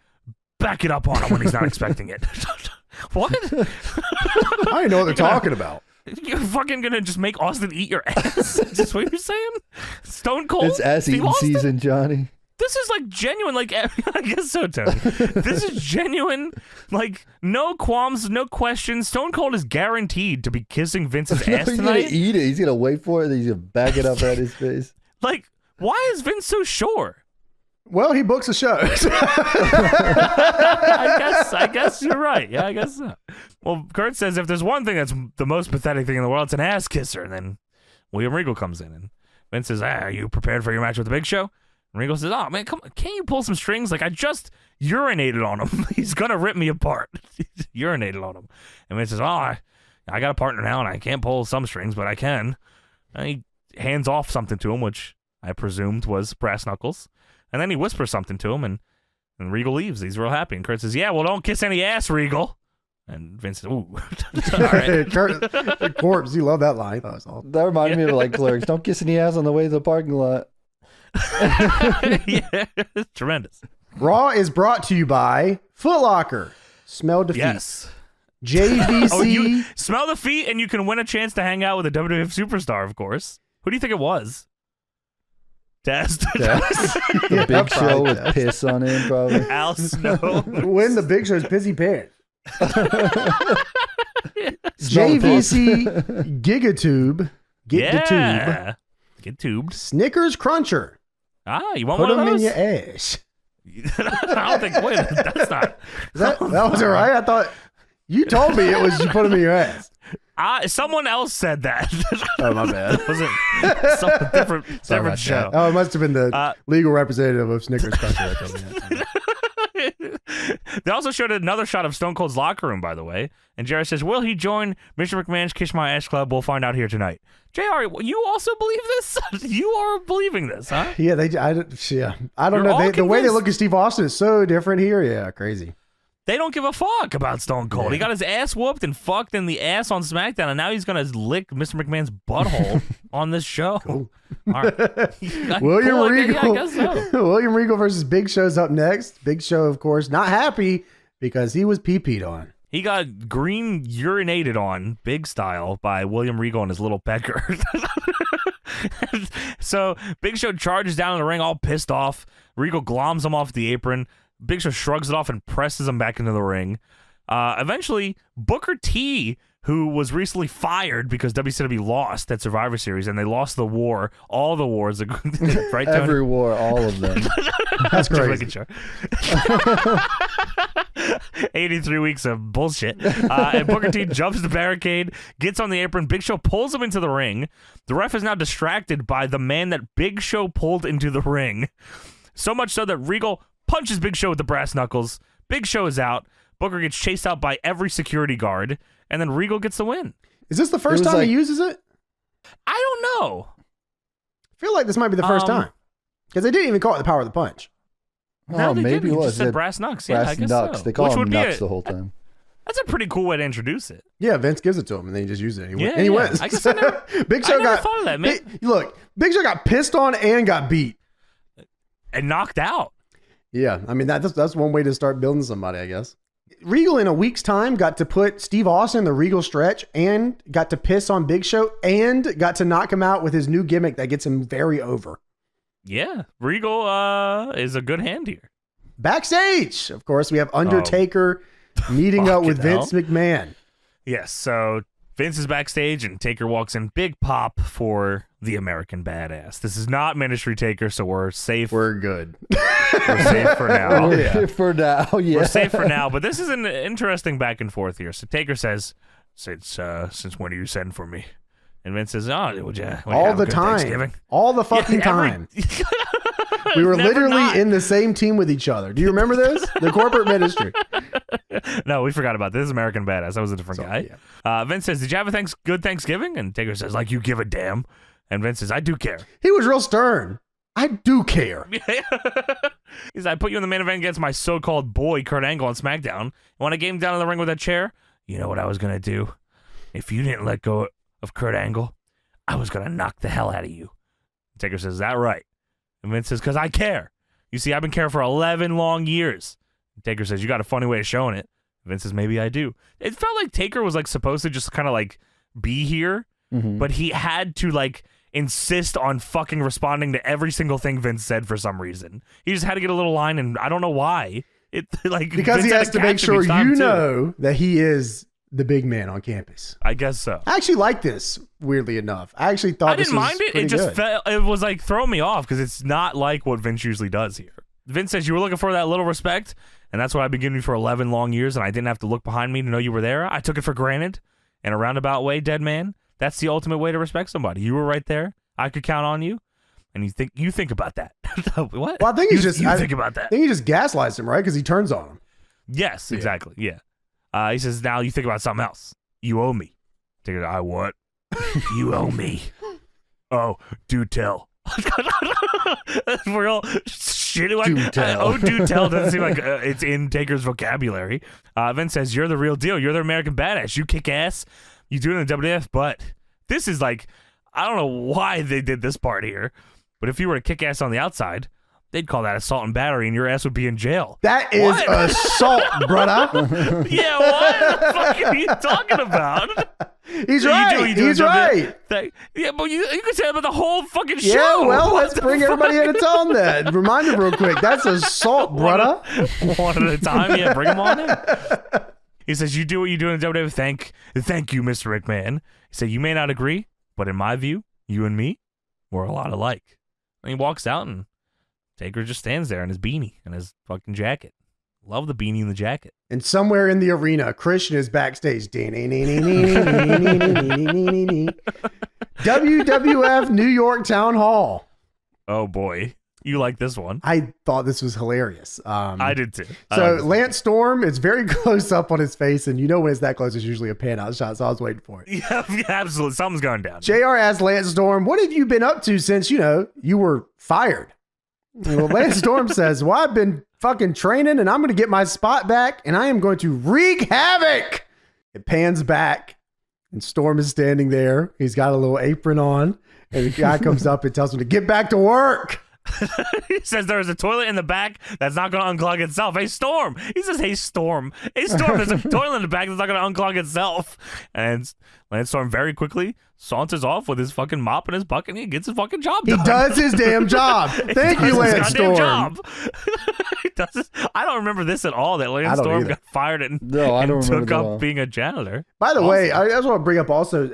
back it up on him when he's not expecting it. What? I don't even know what they're talking about. You're fucking going to just make Austin eat your ass? Is this what you're saying? Stone Cold? It's ass Steve eating Austin? season, Johnny. This is like genuine, like, I guess so, Tony. This is genuine, like, no qualms, no questions. Stone Cold is guaranteed to be kissing Vince's ass He's gonna tonight. eat it. He's gonna wait for it. Then he's gonna back it up at his face. Like, why is Vince so sure? Well, he books the shows. I guess you're right. Yeah, I guess so. Well, Kurt says if there's one thing that's the most pathetic thing in the world, it's an ass kisser. And then William Regal comes in, and Vince says, "Are you prepared for your match with the Big Show?" And Regal says, "Oh man, come on, can't you pull some strings? Like I just urinated on him. He's gonna rip me apart." Urinated on him, and Vince says, "Oh, I got a partner now, and I can't pull some strings, but I can." And he hands off something to him, which I presumed was brass knuckles, and then he whispers something to him, and Regal leaves. He's real happy, and Kurt says, "Yeah, well, don't kiss any ass, Regal." And Vince says, "Ooh, all right." Kurt, corpse, you love that line. That was all. That reminded me of like Clerks. Don't kiss any ass on the way to the parking lot. Yeah, it's tremendous. Raw is brought to you by Foot Locker. Smell defeat. Yes. JVC. Oh, you smell the feet, and you can win a chance to hang out with a WWF superstar, of course. Who do you think it was? Test. The Big Yeah, Show probably with Test. piss on him, probably. Al Snow. Win the Big Show's Pissy Pants. Smell the piss. JVC Gigatube. Get the tube. Yeah. Get tubed. Snickers Cruncher. Ah, you want Put one of them in those? your ass. I don't think. Wait, that's not. That wasn't right. I thought you told me it was you put them in your ass. Someone else said that. Oh, my bad. Was it some different Sorry about show? that. Oh, it must have been the legal representative of Snickers Cruncher. that told me that. They also showed another shot of Stone Cold's locker room, by the way. And JR says, "Will he join Mr. McMahon's Kiss My Ass Club? We'll find out here tonight." JR, you also believe this? You are believing this, huh? Yeah, I don't You're know. all The way they convinced? look at Steve Austin is so different here. Yeah, crazy. They don't give a fuck about Stone Cold. Yeah. He got his ass whooped and fucked in the ass on SmackDown, and now he's going to lick Mr. McMahon's butthole on this show. Cool. All right. William Cool, Regal. Yeah, I guess so. William Regal versus Big Show's up next. Big Show, of course, not happy because he was pee-peed on. He got green urinated on, big style, by William Regal and his little pecker. So Big Show charges down in the ring all pissed off. Regal gloms him off the apron. Big Show shrugs it off and presses him back into the ring. Eventually, Booker T, who was recently fired because WCW lost at Survivor Series, and they lost the war, all the wars, right, Tony? Every war, all of them. That's Just crazy. making sure. 83 weeks of bullshit. And Booker T jumps the barricade, gets on the apron. Big Show pulls him into the ring. The ref is now distracted by the man that Big Show pulled into the ring. So much so that Regal punches Big Show with the brass knuckles. Big Show is out. Booker gets chased out by every security guard. And then Regal gets the win. Is this the first was time like- he uses it? I don't know. feel like this might be the first time. Because they didn't even call it the power of the punch. No, they maybe didn't. it You was. just said brass knucks. Yeah, I guess knucks. so. They call Which them would be knucks the whole time. That's a pretty cool way to introduce it. Yeah, Vince gives it to him, and then he just uses it. Yeah, And he wins. I guess I never, Big Show I never got thought of that, man. Look, Big Show got pissed on and got beat. And knocked out. Yeah, I mean that's one way to start building somebody, I guess. Regal in a week's time got to put Steve Austin in the Regal stretch and got to piss on Big Show and got to knock him out with his new gimmick that gets him very over. Yeah, Regal is a good hand here. Backstage, of course, we have Undertaker meeting up with Vince McMahon. Yes, so Vince is backstage and Taker walks in. Big pop for the American Badass. This is not Ministry Taker, so we're safe. We're good. We're safe for now. For now, yeah. We're safe for now, but this is an interesting back and forth here. So Taker says, since when do you send for me? And Vince says, would you all the time. All the fucking time. We were literally in the same team with each other. Do you remember this? The corporate ministry. No, we forgot about this. This is American Badass. That was a different guy. Yeah. Vince says, did you have a good Thanksgiving? And Taker says, like you give a damn. And Vince says, I do care. He was real stern. I do care. He says, I put you in the main event against my so-called boy, Kurt Angle, on SmackDown. And when I came down to the ring with that chair, you know what I was going to do? If you didn't let go of Kurt Angle, I was going to knock the hell out of you. Taker says, is that right? And Vince says, because I care. You see, I've been caring for 11 long years. And Taker says, you got a funny way of showing it. Vince says, maybe I do. It felt like Taker was like supposed to just kind of like be here, but he had to like insist on fucking responding to every single thing Vince said for some reason. He just had to get a little line, and I don't know why. It like because Vince he has to make sure you know that he is the big man on campus. I guess so. I actually like this, weirdly enough. I actually thought I didn't mind it. It just felt, it was like throwing me off because it's not like what Vince usually does here. Vince says, you were looking for that little respect, and that's what I've been giving you for 11 long years, and I didn't have to look behind me to know you were there. I took it for granted in a roundabout way, dead man. That's the ultimate way to respect somebody. You were right there. I could count on you. And you think about that. What? Well, I think think about that. I think he just gaslights him, right? Because he turns on him. Yes, exactly. Yeah. He says, now you think about something else. You owe me. Take it. I what? You owe me. Oh, do tell. Real shit. Do tell. Do tell doesn't seem like it's in Taker's vocabulary. Vince says, you're the real deal. You're the American Badass. You kick ass. You do it in the WWF, but this is like, I don't know why they did this part here, but if you were to kick ass on the outside, they'd call that assault and battery, and your ass would be in jail. That is assault, brother. Yeah, what the fuck are you talking about? He's right. He's right. Yeah, but you could say that about the whole fucking show. Yeah, well, let's bring everybody in and tell them that. Remind them real quick. That's assault, brother. One at a time. Yeah, bring them on in. He says, you do what you do in WWE. Thank you, Mr. McMahon. He said, you may not agree, but in my view, you and me, we're a lot alike. And he walks out, and Taker just stands there in his beanie and his fucking jacket. Love the beanie and the jacket. And somewhere in the arena, Christian is backstage. WWF New York Town Hall. Oh, boy. You like this one. I thought this was hilarious. I did too. So Lance Storm, it's very close up on his face, and you know when it's that close, it's usually a pan out shot, so I was waiting for it. Yeah, absolutely. Something's going down. JR asked Lance Storm, what have you been up to since, you were fired? Well, Lance Storm says, well, I've been fucking training, and I'm going to get my spot back, and I am going to wreak havoc. It pans back, and Storm is standing there. He's got a little apron on, and the guy comes up and tells him to get back to work. He says there's a toilet in the back that's not going to unclog itself. Hey, Storm. He says, hey, Storm. Hey, Storm, there's a toilet in the back that's not going to unclog itself. And Lance Storm very quickly saunters off with his fucking mop and his bucket, and he gets his fucking job done. He does his damn job. Thank you, Lance Storm. He does this. I don't remember this at all, that Lance Storm got fired and took up being a janitor. By the way, I just want to bring up also,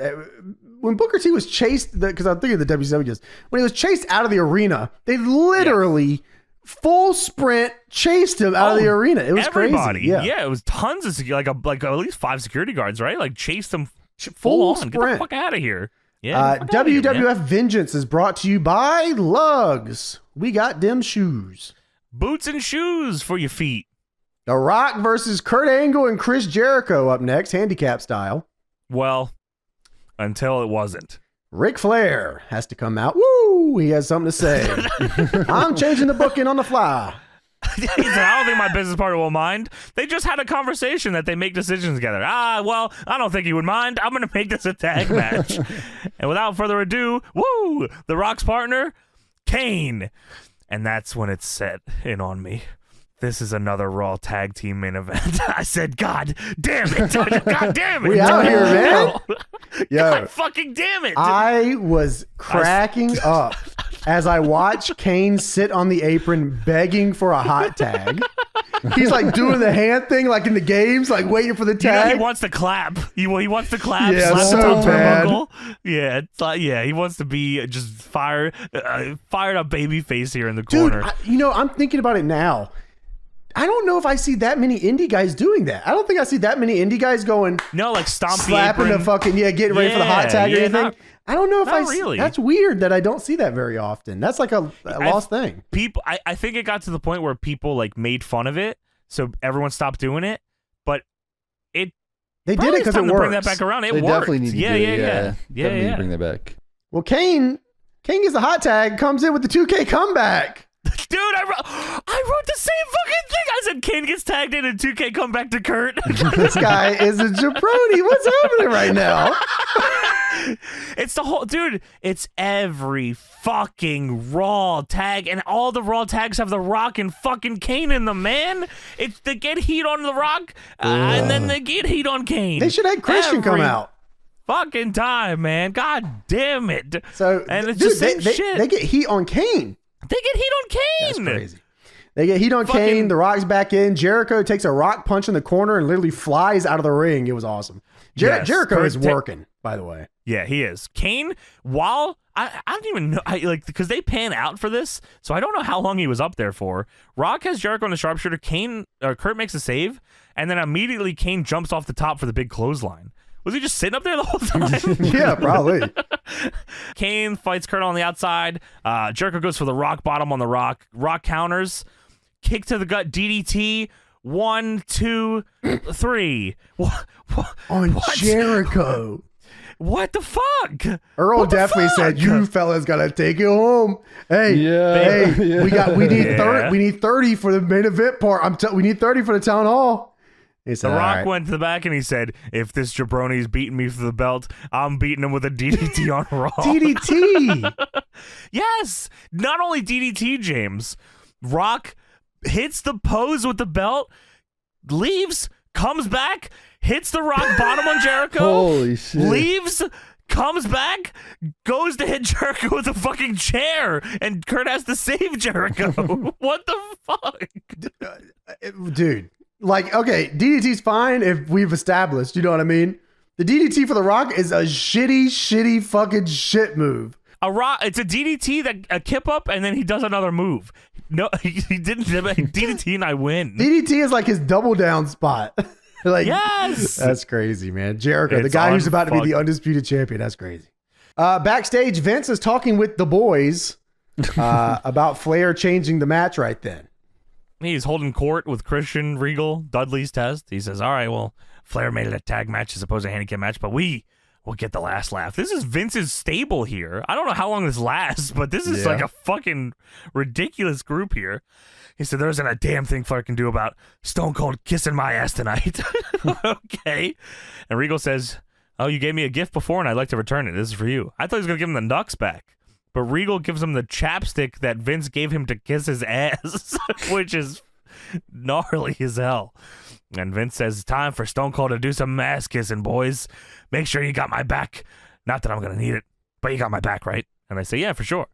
when Booker T was chased, because I'm thinking of the WCW just, when he was chased out of the arena, they literally full sprint chased him out of the arena. It was crazy. Yeah, it was tons of like at least 5 security guards, right? Like chased them full on. sprint. Get the fuck out of here. Yeah. WWF Vengeance is brought to you by Lugs. We got them shoes. Boots and shoes for your feet. The Rock versus Kurt Angle and Chris Jericho up next, handicap style. Well, until it wasn't. Ric Flair has to come out. Woo! He has something to say. I'm changing the booking on the fly. He said, I don't think my business partner will mind. They just had a conversation that they make decisions together. Well, I don't think he would mind. I'm going to make this a tag match. And without further ado, woo! The Rock's partner, Kane. And that's when it's set in on me. This is another Raw tag team main event. I said, God damn it. God damn it. We out here, man. Yo, God fucking damn it. I was cracking up as I watched Kane sit on the apron begging for a hot tag. He's like doing the hand thing like in the games, like waiting for the tag. He wants to clap. He wants to clap. Yeah, slap so the top bad. turnbuckle. Yeah, it's like, he wants to be just fired up baby face here in the Dude, corner. I'm thinking about it now. I don't know if I see that many indie guys doing that. I don't think I see that many indie guys going No, like stomp the slapping apron. the fucking getting ready for the hot tag or anything. I don't know if not really. That's weird that I don't see that very often. That's like a lost thing. People, I think it got to the point where people like made fun of it, so everyone stopped doing it. But They did it probably because it's it time to works. bring that back around. It They worked. definitely need to do it. Definitely need to bring that back. Well, Kane gets the hot tag, comes in with the 2K comeback. Dude, I wrote the same fucking thing. I said Kane gets tagged in and 2K come back to Kurt. This guy is a jabroni. What's happening right now? It's the whole dude. It's every fucking Raw tag, and all the Raw tags have the Rock and fucking Kane in them, man. It's they get heat on the Rock, and then they get heat on Kane. They should have Christian come out. Fucking time, man. God damn it. So, and it's dude, the same shit. They get heat on Kane. They get heat on Kane. That's crazy. They get heat on Kane. The Rock's back in. Jericho takes a rock punch in the corner and literally flies out of the ring. It was awesome. Yes. Jericho is working, by the way. Yeah, he is. Kane, while I don't even know, because they pan out for this, so I don't know how long he was up there for. Rock has Jericho on the sharpshooter. Kurt makes a save, and then immediately Kane jumps off the top for the big clothesline. Was he just sitting up there the whole time? Yeah, probably. Kane fights Kurt on the outside. Jericho goes for the rock bottom on the Rock. Rock counters. Kick to the gut. DDT. 1, 2, 3. On Jericho. What the fuck? Earl What the definitely fuck? said, "You fellas gotta take it home." Hey, we need 30. We need 30 for the main event part. We need 30 for the town hall. He said, The Rock right. went to the back and he said, if this jabroni's beating me for the belt, I'm beating him with a DDT on Raw. DDT. Yes. Not only DDT, James. Rock hits the pose with the belt, leaves, comes back, hits the Rock bottom on Jericho. Holy shit. Leaves, comes back, goes to hit Jericho with a fucking chair, and Kurt has to save Jericho. What the fuck? Dude. Like, okay, DDT's fine if we've established, you know what I mean? The DDT for The Rock is a shitty fucking shit move. It's a DDT, that a kip up, and then he does another move. No, he didn't DDT, and I win. DDT is like his double down spot. Like, Yes, that's crazy, man. Jericho, the It's guy who's about to be unfucked. the undisputed champion. That's crazy. Backstage, Vince is talking with the boys about Flair changing the match right then. He's holding court with Christian, Regal, Dudley's test. He says, all right, well, Flair made it a tag match as opposed to a handicap match, but we will get the last laugh. This is Vince's stable here. I don't know how long this lasts, but this is like a fucking ridiculous group here. He said, there isn't a damn thing Flair can do about Stone Cold kissing my ass tonight. Okay. And Regal says, oh, you gave me a gift before, and I'd like to return it. This is for you. I thought he was going to give him the Nux back. But Regal gives him the chapstick that Vince gave him to kiss his ass, which is gnarly as hell. And Vince says, it's time for Stone Cold to do some ass kissing, boys. Make sure you got my back. Not that I'm going to need it, but you got my back, right? And they say, yeah, for sure.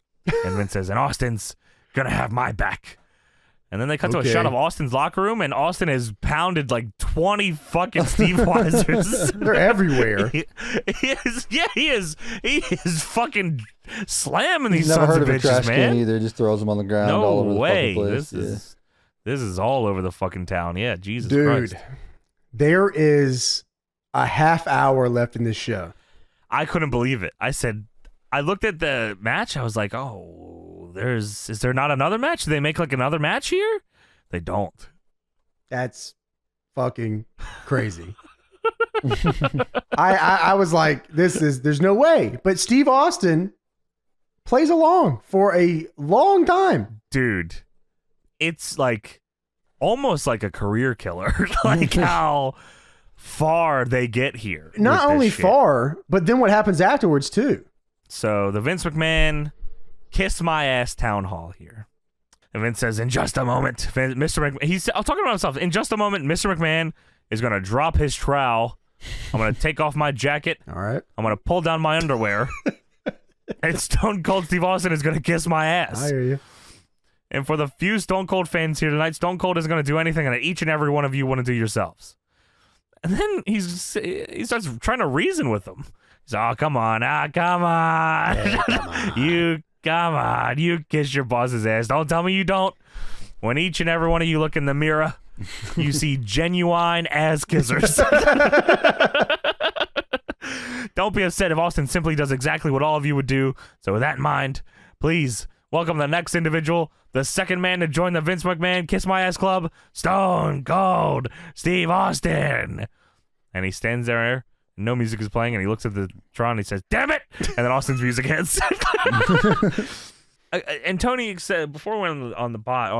And Vince says, and Austin's going to have my back. And then they cut to a shot of Austin's locker room, and Austin has pounded like 20 fucking Steve Weisers. They're everywhere. He is. Yeah, he is. He is fucking slamming these Never sons heard of of a bitches, trash man. can either. Just throws them on the ground No all over way. the fucking place. This is all over the fucking town. Yeah, Jesus Dude, Christ. there is a half hour left in this show. I couldn't believe it. I looked at the match. I was like, oh, is there not another match? Do they make like another match here? They don't. That's fucking crazy. I was like, there's no way. But Steve Austin plays along for a long time. Dude, it's like almost like a career killer. Like how far they get here. Not with only this shit. far, but then what happens afterwards too. So the Vince McMahon kiss my ass town hall here. And Vince says, in just a moment, Mr. McMahon, he's talking about himself. In just a moment, Mr. McMahon is going to drop his trowel. I'm going to take off my jacket. All right. I'm going to pull down my underwear. And Stone Cold Steve Austin is going to kiss my ass. I hear you. And for the few Stone Cold fans here tonight, Stone Cold isn't going to do anything that each and every one of you want to do yourselves. And then he starts trying to reason with them. He's oh, come on. Come on. Hey, come on. You kiss your boss's ass. Don't tell me you don't. When each and every one of you look in the mirror, you see genuine ass kissers. Don't be upset if Austin simply does exactly what all of you would do. So with that in mind, please welcome the next individual, the second man to join the Vince McMahon Kiss My Ass Club, Stone Cold Steve Austin. And he stands there, no music is playing, and he looks at the Tron and he says, damn it! And then Austin's music hits. And Tony said, before we went on the bot,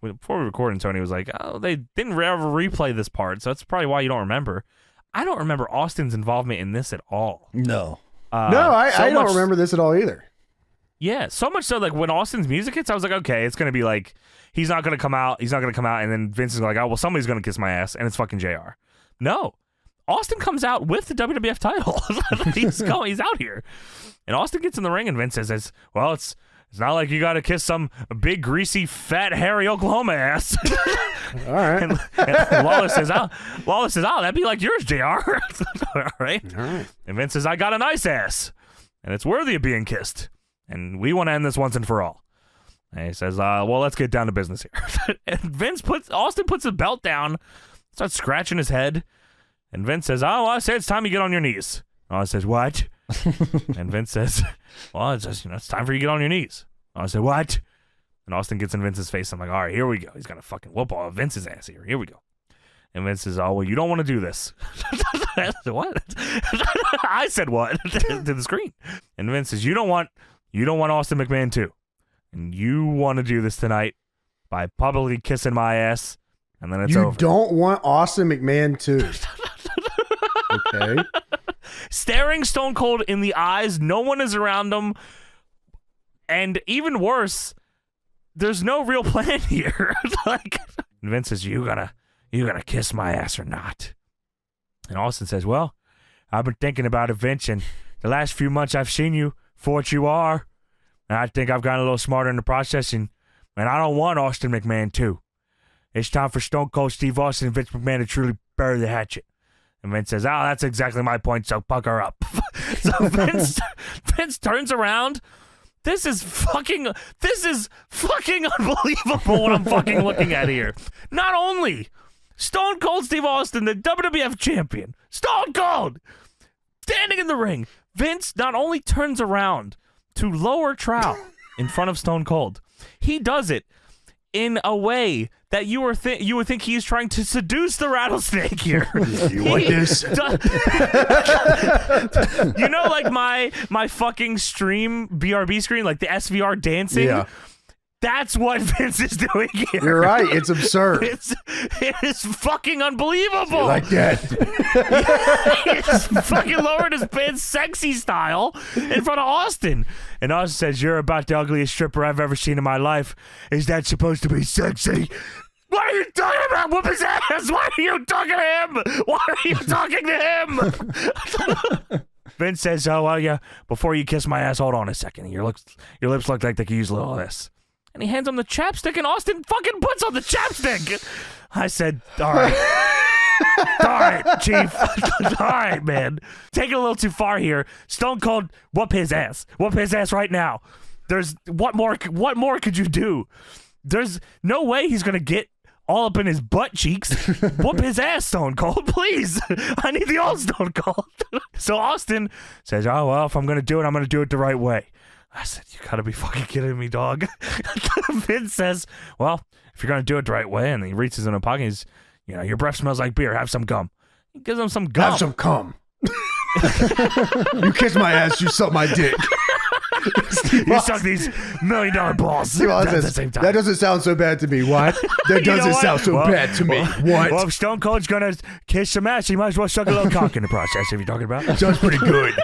before we recorded, Tony was like, oh, they didn't ever replay this part, so that's probably why you don't remember. I don't remember Austin's involvement in this at all. No. I don't remember this at all either. Yeah, so much so like when Austin's music hits, I was like, okay, it's gonna be like he's not gonna come out, and then Vince is like, oh well, somebody's gonna kiss my ass, and it's fucking JR. No, Austin comes out with the WWF title. He's out here, and Austin gets in the ring, and Vince says, well, it's not like you gotta kiss some big greasy fat hairy Oklahoma ass. All right. and Lawler says, oh, that'd be like yours, JR. All right. And Vince says, I got a nice ass, and it's worthy of being kissed. And we want to end this once and for all. And he says, well, let's get down to business here. And Austin puts the belt down, starts scratching his head. And Vince says, oh, well, I say it's time you get on your knees. And Austin says, what? And Vince says, well, it's just, it's time for you to get on your knees. And I said, what? And Austin gets in Vince's face. I'm like, all right, here we go. He's going to fucking whoop all Vince's ass here. Here we go. And Vince says, oh, well, you don't want to do this. I said, what? I said what? To the screen. And Vince says, you don't want Austin McMahon too. And you want to do this tonight by publicly kissing my ass, and then it's over. You don't want Austin McMahon too. Okay. Staring Stone Cold in the eyes, no one is around him. And even worse, there's no real plan here. Like, and Vince says, you gonna kiss my ass or not? And Austin says, well, I've been thinking about it, Vince, and the last few months I've seen you for what you are, and I think I've gotten a little smarter in the process, and I don't want Austin McMahon too. It's time for Stone Cold Steve Austin and Vince McMahon to truly bury the hatchet. And Vince says, oh, that's exactly my point, so pucker up. So Vince turns around. This is fucking unbelievable what I'm fucking looking at here. Not only Stone Cold Steve Austin, the WWF champion, Stone Cold, standing in the ring, Vince not only turns around to lower trowel in front of Stone Cold, he does it in a way that you would think he's trying to seduce the rattlesnake here. You want this? You know, like my fucking stream BRB screen, like the SVR dancing. Yeah. That's what Vince is doing here. You're right. It's absurd. It is fucking unbelievable. You like that? He's fucking lowered his pants sexy style in front of Austin. And Austin says, you're about the ugliest stripper I've ever seen in my life. Is that supposed to be sexy? What are you talking about? Whoop his ass. Why are you talking to him? Why are you talking to him? Vince says, oh, well, yeah, before you kiss my ass, hold on a second. Your lips look like they could use a little of this. And he hands him the chapstick, and Austin fucking puts on the chapstick. I said, all right. All right, Chief. All right, man. Take it a little too far here. Stone Cold, whoop his ass. Whoop his ass right now. What more could you do? There's no way he's going to get all up in his butt cheeks. Whoop his ass, Stone Cold, please. I need the old Stone Cold. So Austin says, oh, well, if I'm going to do it, I'm going to do it the right way. I said, you gotta be fucking kidding me, dog. Vince says, well, if you're gonna do it the right way, and he reaches in a pocket, he's, your breath smells like beer, have some gum. He gives him some gum. Have some cum. You kiss my ass, you suck my dick. You suck these $1 million balls Steve at Austin the says, same time. that doesn't sound so bad to me. What? That You know doesn't what? sound so Well, bad to me. What? Well, if Stone Cold's gonna kiss some ass, you might as well suck a little cock in the process. If you're talking about. Sounds pretty good.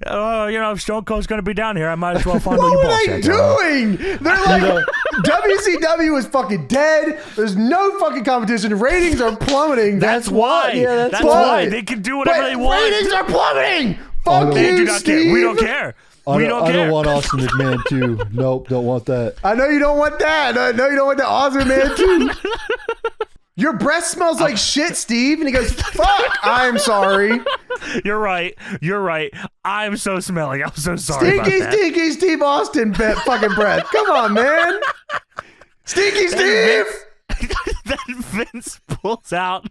If Stone Cold's gonna be down here, I might as well fondle What your were ball they sack. doing? They're like, WCW is fucking dead. There's no fucking competition. Ratings are plummeting. That's why. Yeah, that's why they can do whatever But they want. ratings are plummeting. Oh, Fuck no. They do you, not Steve. care. We don't care. We don't I care. don't want Austin McMahon too. Nope, don't want that. I know you don't want that. I know you don't want that awesome man too. Your breath smells like shit, Steve. And he goes, fuck, I'm sorry. You're right. I'm so smelly. I'm so sorry about that. Stinky Steve Austin fucking breath. Come on, man. Stinky Steve. Then Vince pulls out.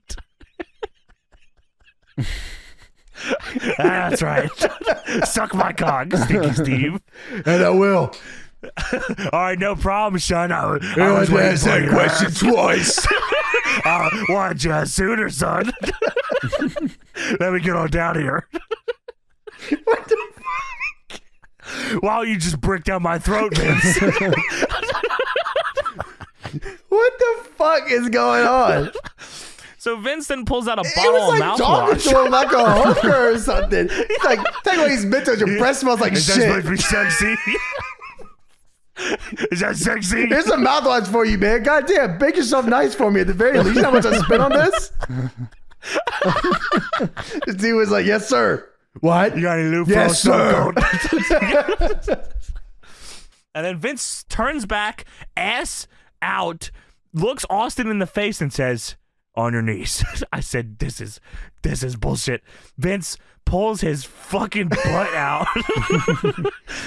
That's right. Suck my cock, Stinky Steve. And I will. All right, no problem, son. I was I waiting to ask for that you. question twice. Wanted you sooner, son. Let me get on down here. What the Why don't you just break down my throat, Vince? What the fuck is going on? So Vince then pulls out a It bottle was of like talking mouthwash. to him like a hooker or something. He's like, take away these mentos. Your breath smells like Is that shit. supposed to be sexy? Is that sexy? Here's some mouthwash for you, man. God damn, bake yourself nice for me at the very least. You know how much I spent on this? This dude was like, yes, sir. What? You got any lube Yes, for sir. And then Vince turns back, ass out, looks Austin in the face and says, on your knees. I said, this is bullshit. Vince pulls his fucking butt out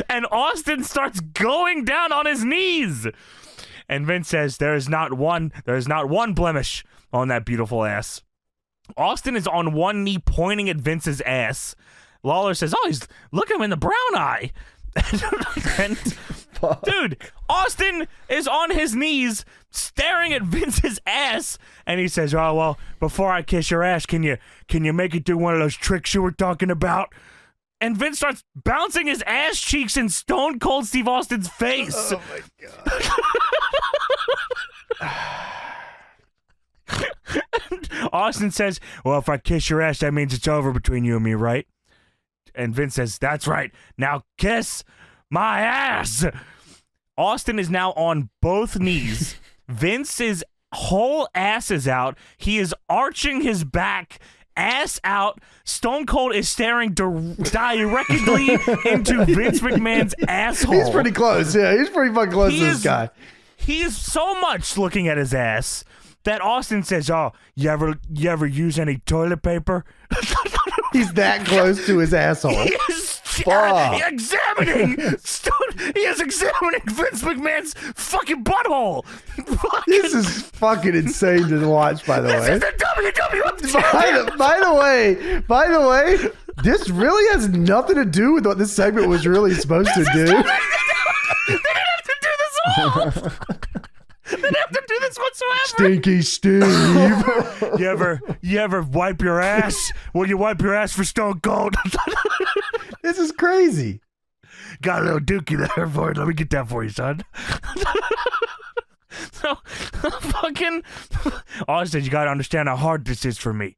and Austin starts going down on his knees. And Vince says, there is not one blemish on that beautiful ass. Austin is on one knee pointing at Vince's ass. Lawler says, oh, look at him in the brown eye. And dude, Austin is on his knees staring at Vince's ass, and he says, oh, well, before I kiss your ass, can you make it do one of those tricks you were talking about? And Vince starts bouncing his ass cheeks in Stone Cold Steve Austin's face. Oh, my God. Austin says, well, if I kiss your ass, that means it's over between you and me, right? And Vince says, that's right. Now kiss my ass. Austin is now on both knees. Vince's whole ass is out. He is arching his back, ass out. Stone Cold is staring directly into Vince McMahon's asshole. He's pretty close. Yeah, he's pretty fucking close to this guy. He is so much looking at his ass that Austin says, oh, you ever use any toilet paper? He's that close to his asshole. He is examining Vince McMahon's fucking butthole. This is fucking insane to watch, by the This way. is the WWE champion. By the way, this really has nothing to do with what this segment was really supposed to do. They didn't have to do this at all. They didn't have to do this whatsoever. Stinky Steve. You ever wipe your ass? Will you wipe your ass for Stone Cold? This is crazy. Got a little dookie there for you. Let me get that for you, son. So, fucking Austin, you gotta understand how hard this is for me.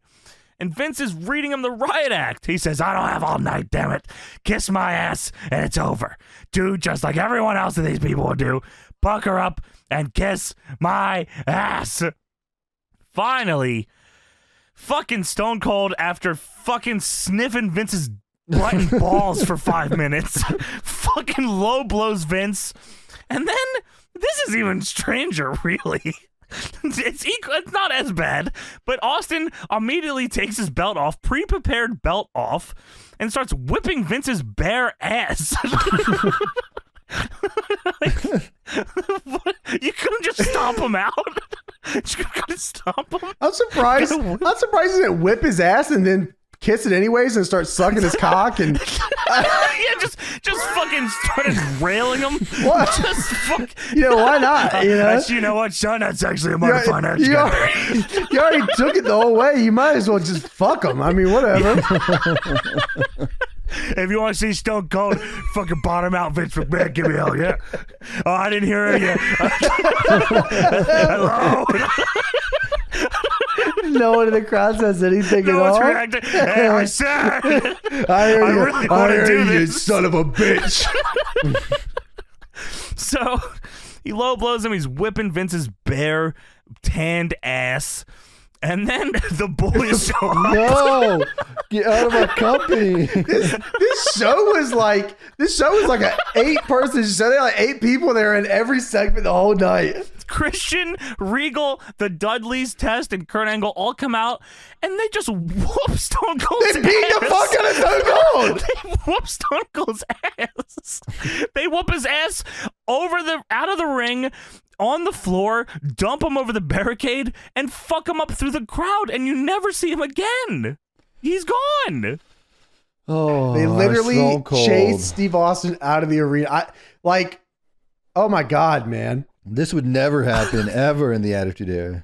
And Vince is reading him the riot act. He says, I don't have all night, damn it. Kiss my ass, and it's over. Do just like everyone else of these people will do. Pucker up and kiss my ass. Finally, fucking Stone Cold, after fucking sniffing Vince's butt and balls for 5 minutes, fucking low blows Vince. And then, this is even stranger, really. It's not as bad, but Austin immediately takes his belt off, pre-prepared belt off, and starts whipping Vince's bare ass. You couldn't just stomp him out. You couldn't stomp him. I'm surprised. I'm surprised he didn't whip his ass and then kiss it anyways and start sucking his cock and. Yeah, just fucking started railing him. What? Just fuck. Why not? You know what, son? That's actually a modified edge. You already took it the whole way. You might as well just fuck him. I mean, whatever. If you want to see Stone Cold fucking bottom out Vince McMahon, give me hell yeah. Oh, I didn't hear it yet. Hello. No one in the crowd says anything at all. Reacting. Hey, I said. I really want to do you, this. son of a bitch. So he low blows him. He's whipping Vince's bare, tanned ass. And then the boys show up. No, get out of my company. This show was like an 8-person show. They had like 8 people there in every segment the whole night. Christian, Regal, the Dudleys, Test, and Kurt Angle all come out, and they just whoop Stone Cold's ass. They beat the fuck out of Stone Cold. They whoop Stone Cold's ass. They whoop his ass out of the ring, on the floor, dump him over the barricade, and fuck him up through the crowd, and you never see him again. He's gone. Oh, They literally Stone Cold. chased Steve Austin out of the arena. Oh my God, man. This would never happen ever in the Attitude Era.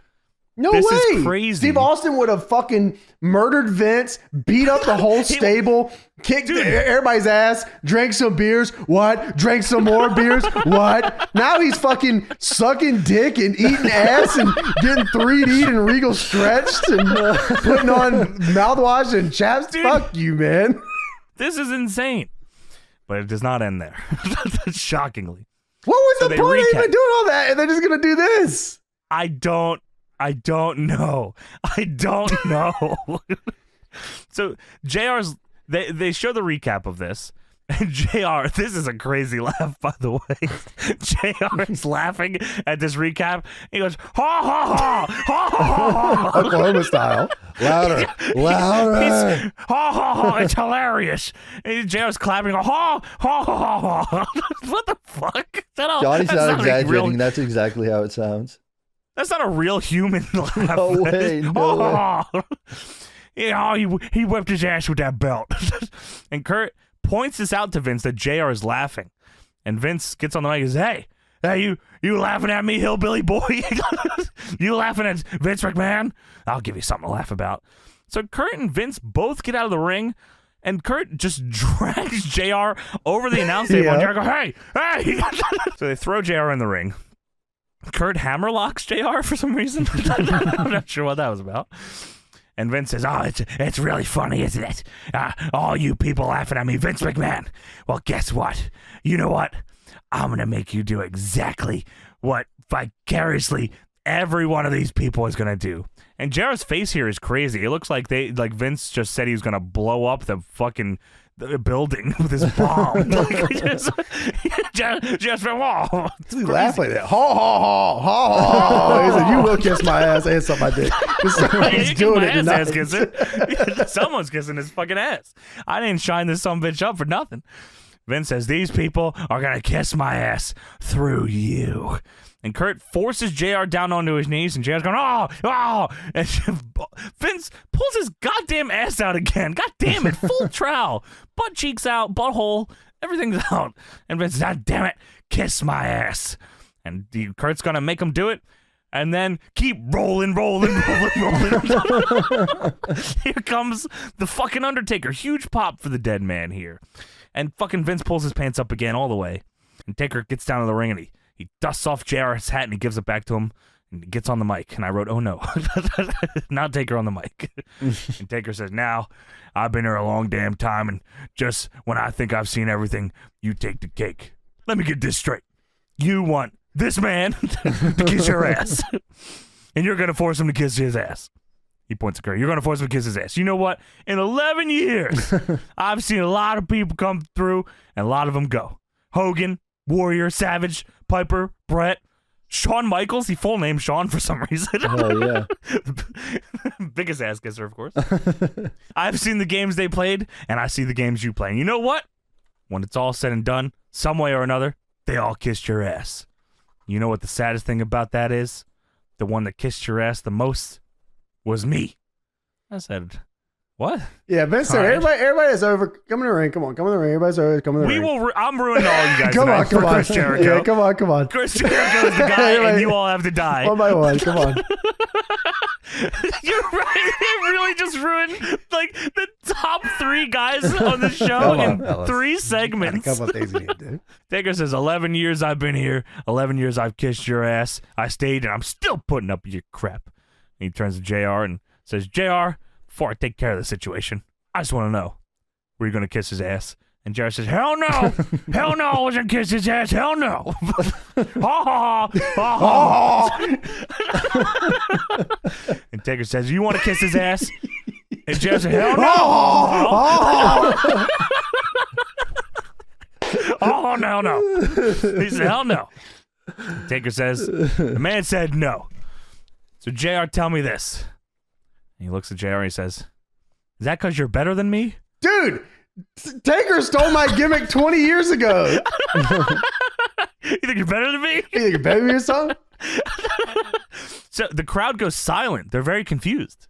No This way. is crazy. Steve Austin would have fucking murdered Vince, beat up the whole stable, kicked everybody's ass, drank some beers. What? Drank some more beers. What? Now he's fucking sucking dick and eating ass and getting 3D'd and Regal stretched and putting on mouthwash and chaps. Dude. Fuck you, man. This is insane. But it does not end there. Shockingly. What was So the they point of recap. even doing all that? And they're just going to do this. I don't know. So JR's they show the recap of this. And JR, this is a crazy laugh, by the way. JR is laughing at this recap. He goes, ha ha ha, ha ha ha. Oklahoma style. Louder. He's, ha ha ha, it's hilarious. And JR's clapping, ha ha ha ha ha. What the fuck? Johnny's That's not a exaggerating. real- That's exactly how it sounds. That's not a real human laugh. No way, no Ha, ha, ha. Yeah, he whipped his ass with that belt. And Kurt points this out to Vince that JR is laughing. And Vince gets on the mic and says, hey, you laughing at me, hillbilly boy? You laughing at Vince McMahon? I'll give you something to laugh about. So Kurt and Vince both get out of the ring, and Kurt just drags JR over the announce table. Yeah. And JR goes, hey! So they throw JR in the ring. Kurt hammerlocks JR for some reason. I'm not sure what that was about. And Vince says, it's really funny, isn't it? All you people laughing at me, Vince McMahon. Well, guess what? You know what? I'm going to make you do exactly what vicariously every one of these people is going to do. And JR's face here is crazy. It looks like Vince just said he was going to blow up the fucking building with his bomb. just whoa. He laughed like that. Ha ha ha ha ha. He said, "You will kiss my ass and suck my dick." He's doing it tonight. Ass kissing. Someone's kissing his fucking ass. I didn't shine this sumbitch up for nothing. Vince says, these people are gonna kiss my ass through you. And Kurt forces JR down onto his knees, and JR's going, oh! And Vince pulls his goddamn ass out again. God damn it, full trowel. Butt cheeks out, butthole, everything's out. And Vince says, damn it, kiss my ass. And Kurt's gonna make him do it, and then keep rolling. Here comes the fucking Undertaker. Huge pop for the dead man here. And fucking Vince pulls his pants up again all the way. And Taker gets down to the ring, and he dusts off JR's hat, and he gives it back to him, and he gets on the mic. And I wrote, oh no, not Taker on the mic. And Taker says, now, I've been here a long damn time, and just when I think I've seen everything, you take the cake. Let me get this straight. You want this man to kiss your ass, and you're going to force him to kiss his ass. He points at Kurt. You're going to force him to kiss his ass. You know what? In 11 years, I've seen a lot of people come through, and a lot of them go. Hogan, Warrior, Savage, Piper, Brett, Shawn Michaels. He full name Shawn for some reason. Oh, yeah. Biggest ass kisser, of course. I've seen the games they played, and I see the games you play. And you know what? When it's all said and done, some way or another, they all kissed your ass. You know what the saddest thing about that is? The one that kissed your ass the most was me. I said, What? Yeah, Vince. All right. Everybody is over. Come in the ring. Come in the ring. Everybody's over. Come in the ring. I'm ruining all you guys. Come on. Chris Jericho. Yeah, come on. Chris Jericho's the guy, and you all have to die. One by one. Come on. You're right. It really just ruined like the top 3 guys on the show Come on, in fellas. 3 A segments. couple of things we need to do. Taker says, 11 years I've been here. 11 years I've kissed your ass. I stayed, and I'm still putting up with your crap. And he turns to JR and says, JR, before I take care of the situation, I just want to know, were you going to kiss his ass? And JR says, hell no. Hell no, I wasn't kiss his ass. Hell no. Ha ha ha. And Taker says, you want to kiss his ass? And JR says, hell no. Oh, no. He said, hell no. Taker says, the man said no. So JR, tell me this. And he looks at JR and he says, is that because you're better than me? Dude, Taker stole my gimmick 20 years ago. You think you're better than me? You think you're better than me or something? So the crowd goes silent. They're very confused.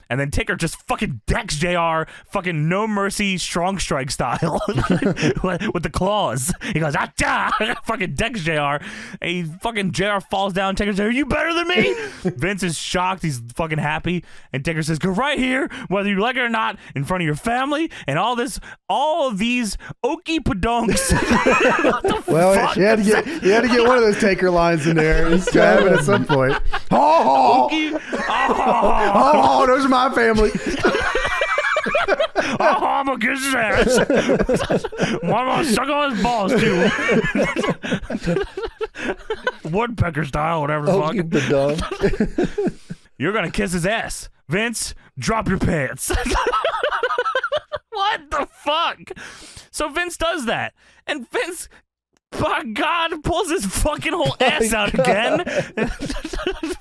And then Taker just fucking decks JR fucking no mercy strong strike style with the claws. He goes, ah, fucking decks JR. And he fucking JR falls down. Taker says, are you better than me? Vince is shocked. He's fucking happy. And Taker says, go right here, whether you like it or not, in front of your family and all of these okey padonks. Well, you had to get one of those Taker lines in there. He's gonna have it at some point. Okey, Oh, those are my family. I'm gonna kiss his ass. I'm gonna suck on his balls too. Woodpecker style, whatever the fuck. You're gonna kiss his ass. Vince, drop your pants. What the fuck? So Vince does that. And Vince, by God, pulls his fucking whole ass out again.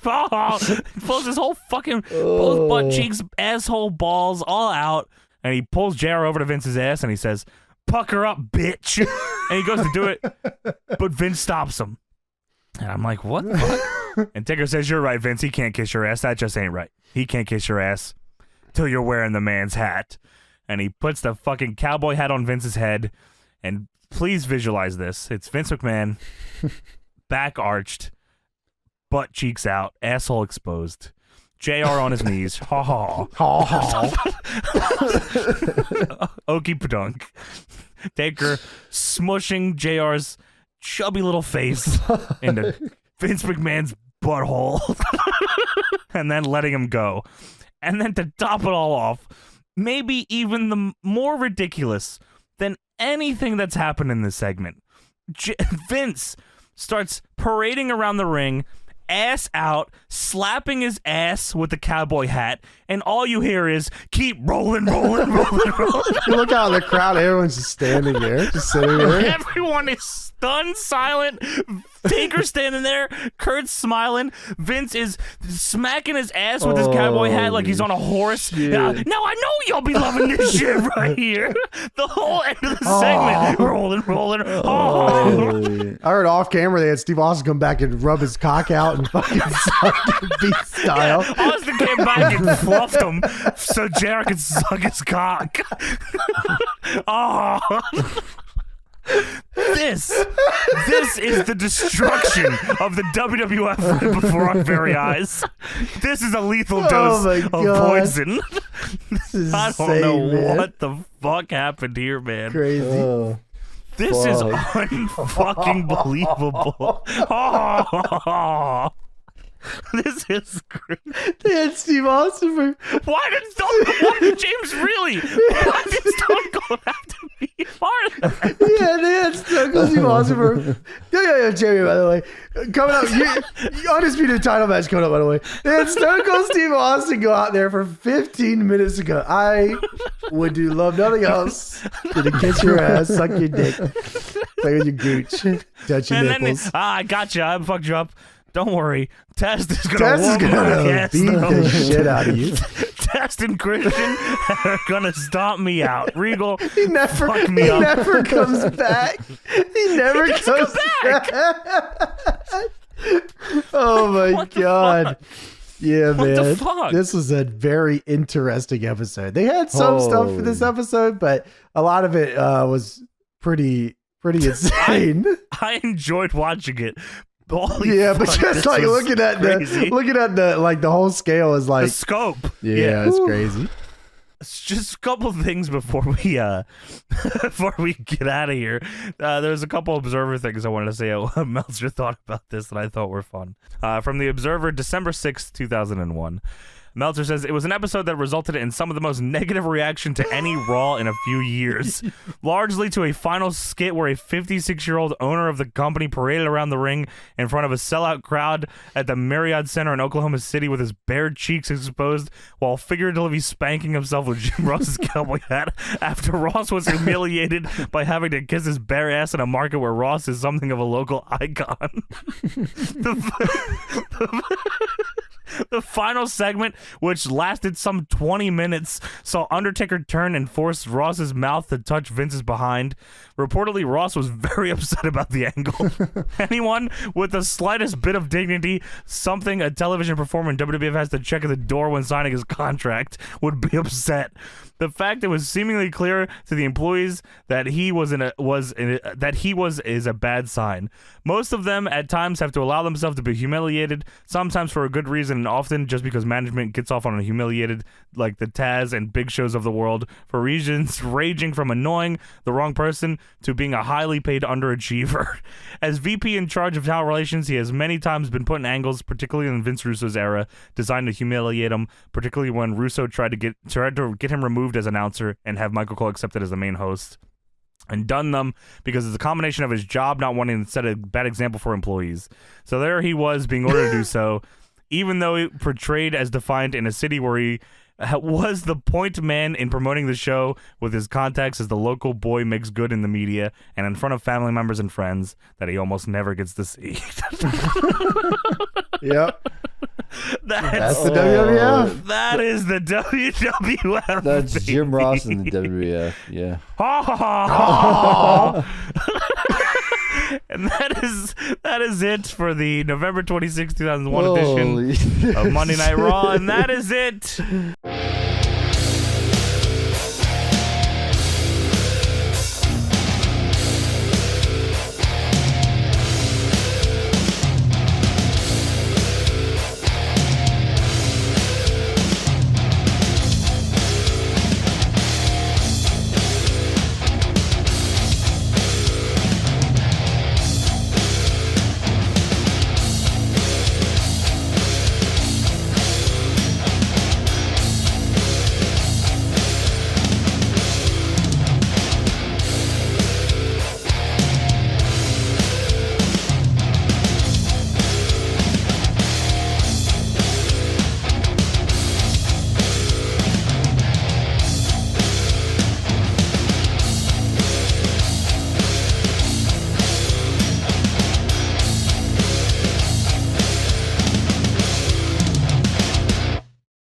Pulls his whole fucking both butt cheeks, asshole, balls, all out. And he pulls JR over to Vince's ass and he says, pucker up, bitch. And he goes to do it, but Vince stops him. And I'm like, what the fuck? And Taker says, you're right, Vince. He can't kiss your ass. That just ain't right. He can't kiss your ass till you're wearing the man's hat. And he puts the fucking cowboy hat on Vince's head. And please visualize this. It's Vince McMahon, back arched, butt cheeks out, asshole exposed. JR on his knees. Ha ha. Ha ha. Okey padunk. Taker smushing JR's chubby little face into Vince McMahon's butthole. And then letting him go. And then to top it all off, maybe even the more ridiculous than anything that's happened in this segment, Vince starts parading around the ring, ass out, slapping his ass with the cowboy hat, and all you hear is, keep rolling. You look out in the crowd, everyone's just standing there, just sitting there. Everyone is stunned, silent. Taker standing there, Kurt's smiling. Vince is smacking his ass with his cowboy hat like he's on a horse. Now I know y'all be loving this shit right here. The whole end of the segment, rolling. I heard off camera they had Steve Austin come back and rub his cock out and fucking suck it beat style. Yeah, Austin came back and fluffed him so Jared could suck his cock. This is the destruction of the WWF right before our very eyes. This is a lethal dose of poison. I don't know what the fuck happened here, man. Crazy. This is unfucking believable. This is great. They had Steve Austin for... Why did James really? Why did Stone Cold have to be a part of that? Yeah, they had Stone Cold Steve Austin for... Yeah, Jamie, by the way. Coming up, undisputed title match coming up, by the way. They had Stone Cold Steve Austin go out there for 15 minutes ago. I would love nothing else than to kiss your ass, suck your dick, play with your gooch, touch your nipples. Then, I got you. I fucked you up. Don't worry. Test is gonna beat the shit out of you. Test and Christian are gonna stomp me out. Regal, he never comes back. He never comes back. Oh my God. Yeah, What man. the fuck? This was a very interesting episode. They had some stuff for this episode, but a lot of it was pretty insane. I enjoyed watching it. Yeah, but just like looking at the like the whole scale is like the scope. Yeah, it's crazy. Just a couple things before we get out of here. There's a couple Observer things I wanted to say. What Meltzer thought about this that I thought were fun. From the Observer, December 6th, 2001. Meltzer says it was an episode that resulted in some of the most negative reaction to any Raw in a few years, largely to a final skit where a 56-year-old owner of the company paraded around the ring in front of a sellout crowd at the Marriott Center in Oklahoma City with his bare cheeks exposed while figuratively spanking himself with Jim Ross's cowboy hat after Ross was humiliated by having to kiss his bare ass in a market where Ross is something of a local icon. The final segment, which lasted some 20 minutes, saw Undertaker turn and force Ross's mouth to touch Vince's behind. Reportedly, Ross was very upset about the angle. Anyone with the slightest bit of dignity, something a television performer in WWF has to check at the door when signing his contract, would be upset. The fact it was seemingly clear to the employees that he was is a bad sign. Most of them at times have to allow themselves to be humiliated, sometimes for a good reason, and often just because management gets off on a humiliated, like the Taz and Big Shows of the world, for reasons ranging from annoying the wrong person to being a highly paid underachiever. As VP in charge of talent relations, he has many times been put in angles, particularly in Vince Russo's era, designed to humiliate him, particularly when Russo tried to get him removed as announcer and have Michael Cole accepted as the main host, and done them because it's a combination of his job not wanting to set a bad example for employees. So there he was being ordered to do so, even though he portrayed as defined in a city where he was the point man in promoting the show with his contacts as the local boy makes good in the media and in front of family members and friends that he almost never gets to see. Yep. That's the WWF. That is the WWF. That's baby. Jim Ross in the WWF. Yeah. Ha ha ha ha. And that is it for the November 26, 2001 edition of Monday Night Raw, and that is it.